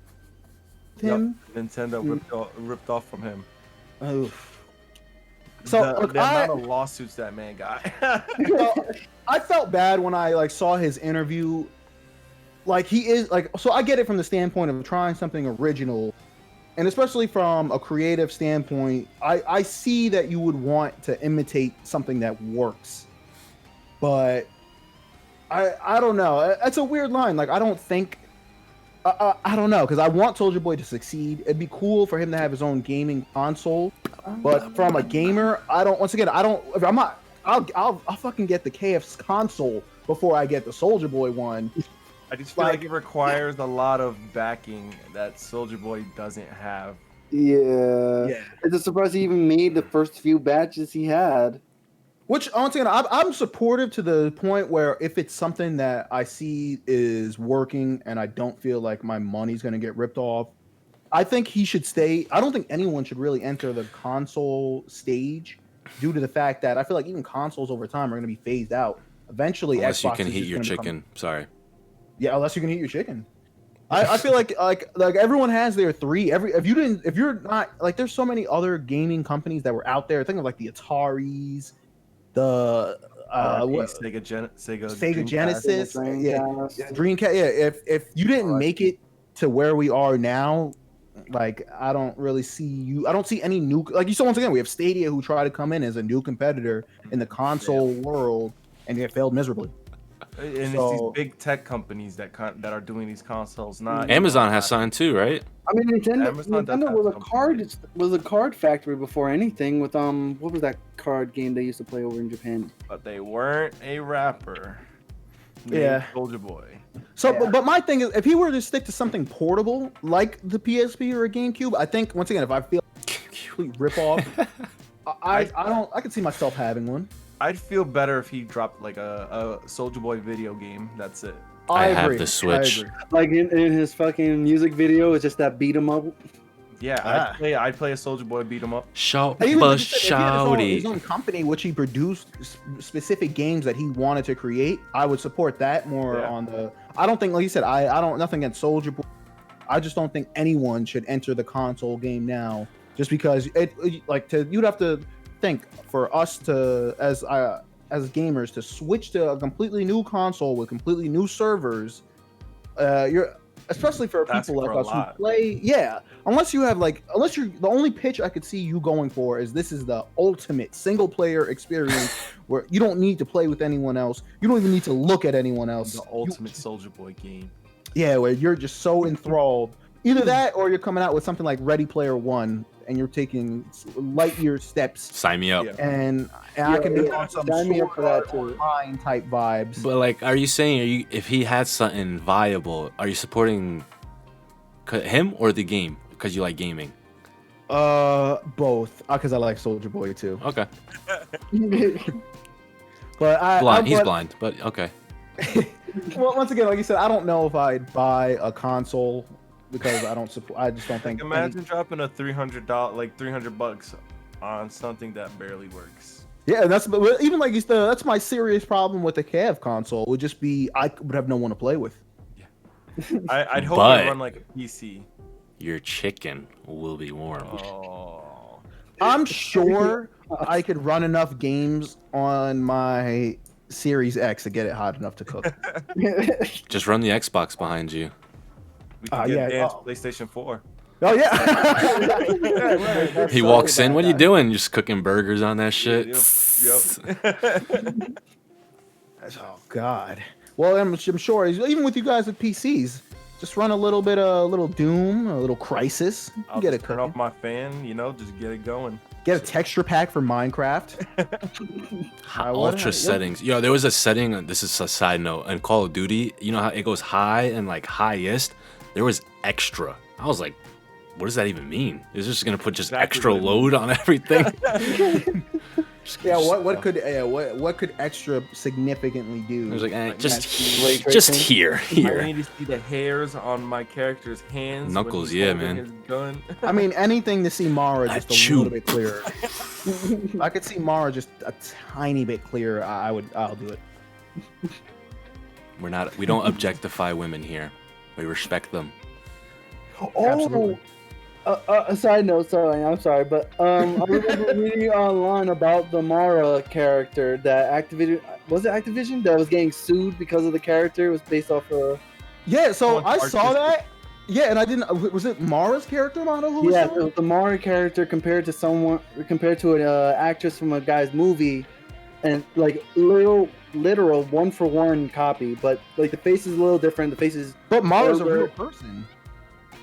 [SPEAKER 1] Him.
[SPEAKER 3] Nintendo ripped off from him.
[SPEAKER 1] Oof. So look,
[SPEAKER 3] the amount of lawsuits that man got.
[SPEAKER 1] I felt bad when I saw his interview. Like he is so I get it from the standpoint of trying something original, and especially from a creative standpoint, I see that you would want to imitate something that works, but I don't know. It's a weird line. Like I don't think. I don't know, because I want Soldier Boy to succeed. It'd be cool for him to have his own gaming console, but from a gamer, I don't. Once again, I don't. If I'm not. I'll fucking get the KF's console before I get the Soldier Boy one.
[SPEAKER 3] I just feel like it requires a lot of backing that Soldier Boy doesn't have.
[SPEAKER 4] Yeah. It's a surprise he even made the first few batches he had.
[SPEAKER 1] Which, once again, I'm supportive to the point where if it's something that I see is working and I don't feel like my money's going to get ripped off, I think he should stay. I don't think anyone should really enter the console stage due to the fact that I feel like even consoles over time are going to be phased out. Eventually,
[SPEAKER 2] Unless
[SPEAKER 1] Xbox
[SPEAKER 2] you can
[SPEAKER 1] is
[SPEAKER 2] heat
[SPEAKER 1] just
[SPEAKER 2] your
[SPEAKER 1] gonna
[SPEAKER 2] chicken. Sorry.
[SPEAKER 1] Yeah, unless you can eat your chicken. I feel like everyone has their three. If you're not like, there's so many other gaming companies that were out there. Think of like the Ataris, the
[SPEAKER 3] Sega
[SPEAKER 1] Sega Genesis,
[SPEAKER 4] Dreamcast.
[SPEAKER 1] Dreamcast. Yeah, if you didn't make it to where we are now, like I don't really see you. I don't see any new. Like you saw once again, we have Stadia who try to come in as a new competitor in the console world, and it failed miserably.
[SPEAKER 3] And it's these big tech companies that are doing these consoles. Not
[SPEAKER 2] Amazon has something too, right?
[SPEAKER 4] I mean,
[SPEAKER 3] Amazon does
[SPEAKER 4] Nintendo
[SPEAKER 3] have
[SPEAKER 4] was a card factory before anything. With what was that card game they used to play over in Japan?
[SPEAKER 3] But they weren't a rapper.
[SPEAKER 1] Yeah.
[SPEAKER 3] Soldier Boy.
[SPEAKER 1] So,
[SPEAKER 4] Yeah.
[SPEAKER 1] but my thing is, if he were to stick to something portable like the PSP or a GameCube, I think once again, if I feel complete rip off, I can see myself having one.
[SPEAKER 3] I'd feel better if he dropped like a Soldier Boy video game. That's it.
[SPEAKER 2] I have
[SPEAKER 1] agree.
[SPEAKER 2] the Switch.
[SPEAKER 1] I agree.
[SPEAKER 4] Like in his fucking music video, it's just that beat 'em up.
[SPEAKER 3] Yeah,
[SPEAKER 1] Ah.
[SPEAKER 3] I'd play a Soldier Boy beat 'em up.
[SPEAKER 2] Shout,
[SPEAKER 1] And even
[SPEAKER 2] but
[SPEAKER 1] like you said, if he had his
[SPEAKER 2] shouty.
[SPEAKER 1] own company, which he produced specific games that he wanted to create, I would support that more
[SPEAKER 3] Yeah.
[SPEAKER 1] on the. I don't think, like you said, I don't nothing against Soldier Boy. I just don't think anyone should enter the console game now, just because you'd have to think for us to as gamers to switch to a completely new console with completely new servers. You're especially for
[SPEAKER 3] That's
[SPEAKER 1] people like
[SPEAKER 3] for a
[SPEAKER 1] us who
[SPEAKER 3] lot.
[SPEAKER 1] play, yeah. Unless you're the only pitch I could see you going for is this is the ultimate single player experience where you don't need to play with anyone else. You don't even need to look at anyone else.
[SPEAKER 3] The ultimate Soldier Boy game.
[SPEAKER 1] Yeah, where you're just so enthralled. Either that or you're coming out with something like Ready Player One and you're taking light year steps.
[SPEAKER 2] Sign me up.
[SPEAKER 3] Yeah.
[SPEAKER 1] And I can be on some
[SPEAKER 4] Sign me up for that
[SPEAKER 1] Sword
[SPEAKER 4] too.
[SPEAKER 1] Art Online type vibes.
[SPEAKER 2] But like, are you saying if he had something viable, are you supporting him or the game because you like gaming?
[SPEAKER 1] Both. Because I like Soldier Boy too.
[SPEAKER 2] Okay.
[SPEAKER 1] But
[SPEAKER 2] He's blind, but okay.
[SPEAKER 1] Well, once again, like you said, I don't know if I'd buy a console because I don't support. I just don't think.
[SPEAKER 3] Imagine dropping a $300, like $300 on something that barely works.
[SPEAKER 1] Yeah, but even like you said, that's my serious problem with the Cav console. Would just be I would have no one to play with.
[SPEAKER 3] I'd hope
[SPEAKER 2] But-
[SPEAKER 3] it run like a PC.
[SPEAKER 2] Your chicken will be warm.
[SPEAKER 3] Oh.
[SPEAKER 1] I'm sure I could run enough games on my Series X to get it hot enough to cook.
[SPEAKER 2] Just run the Xbox behind you.
[SPEAKER 3] We can get
[SPEAKER 1] yeah,
[SPEAKER 3] Dan's
[SPEAKER 1] oh.
[SPEAKER 3] PlayStation 4.
[SPEAKER 1] Oh yeah. Yeah, right.
[SPEAKER 2] He
[SPEAKER 1] Sorry
[SPEAKER 2] walks in.
[SPEAKER 1] about
[SPEAKER 2] What are you
[SPEAKER 1] that.
[SPEAKER 2] doing? Just cooking burgers on that shit.
[SPEAKER 3] Yep.
[SPEAKER 1] Oh God. Well, I'm sure even with you guys with PCs, just run a little Doom, a little Crisis.
[SPEAKER 3] I'll
[SPEAKER 1] Get
[SPEAKER 3] just
[SPEAKER 1] it
[SPEAKER 3] turn
[SPEAKER 1] cooking.
[SPEAKER 3] off my fan, just get it going.
[SPEAKER 1] Get a texture pack for Minecraft.
[SPEAKER 2] Ultra settings. Yo, there was a setting. This is a side note. In Call of Duty, you know how it goes high and like highest. There was extra. I was like, what does that even mean? Is this just gonna put just
[SPEAKER 3] Exactly
[SPEAKER 2] extra
[SPEAKER 3] what it
[SPEAKER 2] load on everything?
[SPEAKER 1] Yeah, what could extra significantly do?
[SPEAKER 2] I was like,
[SPEAKER 3] Like
[SPEAKER 2] just
[SPEAKER 4] ray
[SPEAKER 2] just
[SPEAKER 4] tracing?
[SPEAKER 2] here.
[SPEAKER 3] I need to see the hairs on my character's hands. when
[SPEAKER 2] Knuckles,
[SPEAKER 3] he's
[SPEAKER 2] yeah,
[SPEAKER 3] holding
[SPEAKER 2] man.
[SPEAKER 3] His gun.
[SPEAKER 1] I mean, anything to see Mara just a
[SPEAKER 2] Achoo.
[SPEAKER 1] little bit clearer. If I could see Mara just a tiny bit clearer, I'll do it.
[SPEAKER 2] We don't objectify women here. We respect them.
[SPEAKER 1] Absolutely.
[SPEAKER 4] A side note, sorry, I'm sorry, but I remember reading online about the Mara character that Activision that was getting sued because of the character. It was based off of
[SPEAKER 1] Yeah, so
[SPEAKER 3] Someone's
[SPEAKER 1] I saw
[SPEAKER 3] artistic.
[SPEAKER 1] that. Yeah, and I didn't. Was it Mara's character model who was
[SPEAKER 4] yeah,
[SPEAKER 1] suing?
[SPEAKER 4] the Mara character compared to an actress from a guy's movie, and like literal one for one copy, but like the face is a little different. The face is
[SPEAKER 1] But Mara's a
[SPEAKER 4] Older.
[SPEAKER 1] real person.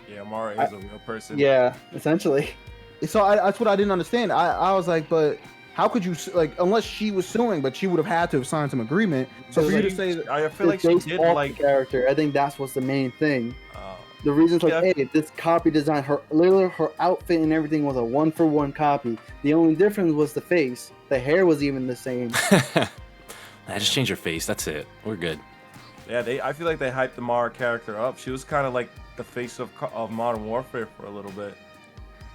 [SPEAKER 3] Yeah, Mara is a real person.
[SPEAKER 4] yeah, essentially.
[SPEAKER 1] So that's what I didn't understand. I was like, but how could you unless she was suing, but she would have had to have signed some agreement. So for you to say that,
[SPEAKER 3] I feel like
[SPEAKER 4] It's
[SPEAKER 3] she
[SPEAKER 4] based
[SPEAKER 3] did
[SPEAKER 4] off
[SPEAKER 3] like.
[SPEAKER 4] the character. I think that's what's the main thing.
[SPEAKER 3] Uh,
[SPEAKER 4] The reason's like,
[SPEAKER 3] Yeah.
[SPEAKER 4] hey, this copy design, literally her outfit and everything was a one for one copy. The only difference was the face. The hair was even the same.
[SPEAKER 2] I just change your face. That's it. We're good.
[SPEAKER 3] yeah, I feel like they hyped the Mara character up. She was kind of like the face of Modern Warfare for a little bit.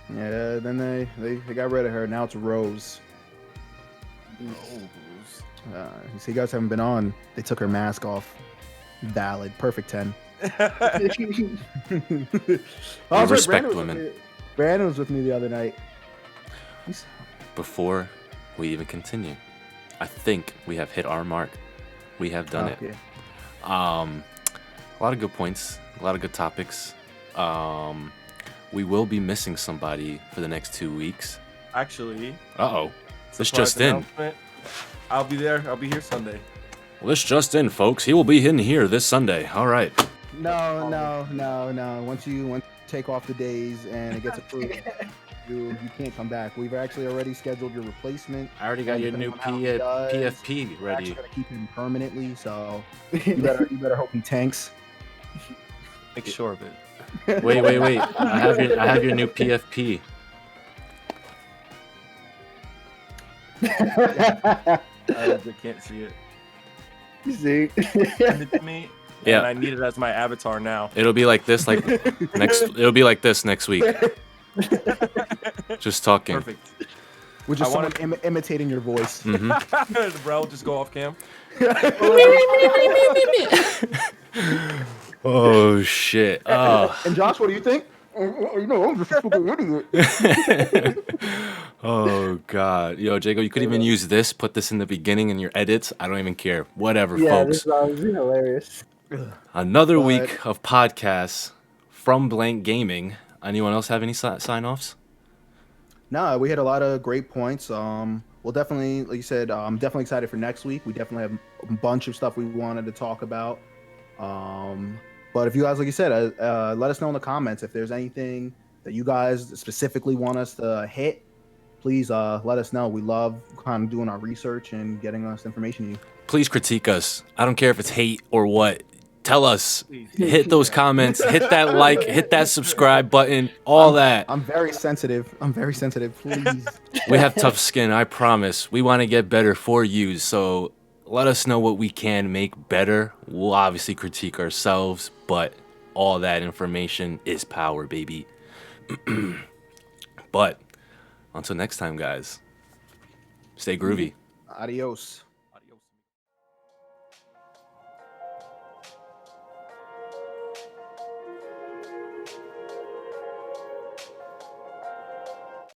[SPEAKER 1] yeah, then they got rid of her. Now it's Rose. You see, you guys haven't been on. They took her mask off. Valid, perfect 10.
[SPEAKER 2] We respect women.
[SPEAKER 1] Brandon was with me the other night.
[SPEAKER 2] Before we even continue, I think we have hit our mark. We have done it.
[SPEAKER 1] Okay.
[SPEAKER 2] A lot of good points, a lot of good topics. We will be missing somebody for the next 2 weeks.
[SPEAKER 3] Actually,
[SPEAKER 2] Uh-oh. This
[SPEAKER 3] surprise
[SPEAKER 2] just in.
[SPEAKER 3] announcement, I'll be there. I'll be here Sunday.
[SPEAKER 2] Well, this just in, folks. He will be in here this Sunday. All right.
[SPEAKER 1] No. Once you take off the days and it gets approved, you can't come back. We've actually already scheduled your replacement.
[SPEAKER 2] I already got your new PFP
[SPEAKER 1] We're
[SPEAKER 2] ready.
[SPEAKER 1] actually gonna keep him permanently, so you better hope he tanks.
[SPEAKER 3] Make sure of it.
[SPEAKER 2] Wait. I have your new PFP.
[SPEAKER 3] I can't see it.
[SPEAKER 4] You see?
[SPEAKER 3] Send it to me.
[SPEAKER 2] Yeah.
[SPEAKER 3] and I need it as my avatar now.
[SPEAKER 2] It'll be like this, like next. It'll be like this next week. Just talking.
[SPEAKER 3] Perfect.
[SPEAKER 1] With just
[SPEAKER 3] I
[SPEAKER 1] someone
[SPEAKER 3] wanted-
[SPEAKER 1] imitating your voice.
[SPEAKER 2] Mm-hmm.
[SPEAKER 3] Bro, just go off cam.
[SPEAKER 2] Oh shit. Oh.
[SPEAKER 1] And Josh, what do you think? You know, I'm just a fucking idiot.
[SPEAKER 2] Oh god. Yo, Jago, you could even use this. Put this in the beginning in your edits. I don't even care. Whatever,
[SPEAKER 4] Yeah,
[SPEAKER 2] folks.
[SPEAKER 4] this is honestly hilarious.
[SPEAKER 2] Another
[SPEAKER 1] But-
[SPEAKER 2] week of podcasts from Blank Gaming. Anyone else have any sign offs?
[SPEAKER 1] No, we had a lot of great points. We'll definitely, like you said, I'm definitely excited for next week. We definitely have a bunch of stuff we wanted to talk about. But if you guys, like you said, let us know in the comments if there's anything that you guys specifically want us to hit. Please let us know. We love kind of doing our research and getting us information to you.
[SPEAKER 2] Please critique us. I don't care if it's hate or what. Tell us. Hit those comments. Hit that like. Hit that subscribe button. All that.
[SPEAKER 1] I'm very sensitive. Please.
[SPEAKER 2] We have tough skin. I promise. We want to get better for you. So let us know what we can make better. We'll obviously critique ourselves, but all that information is power, baby. But until next time, guys, stay groovy.
[SPEAKER 1] Adios.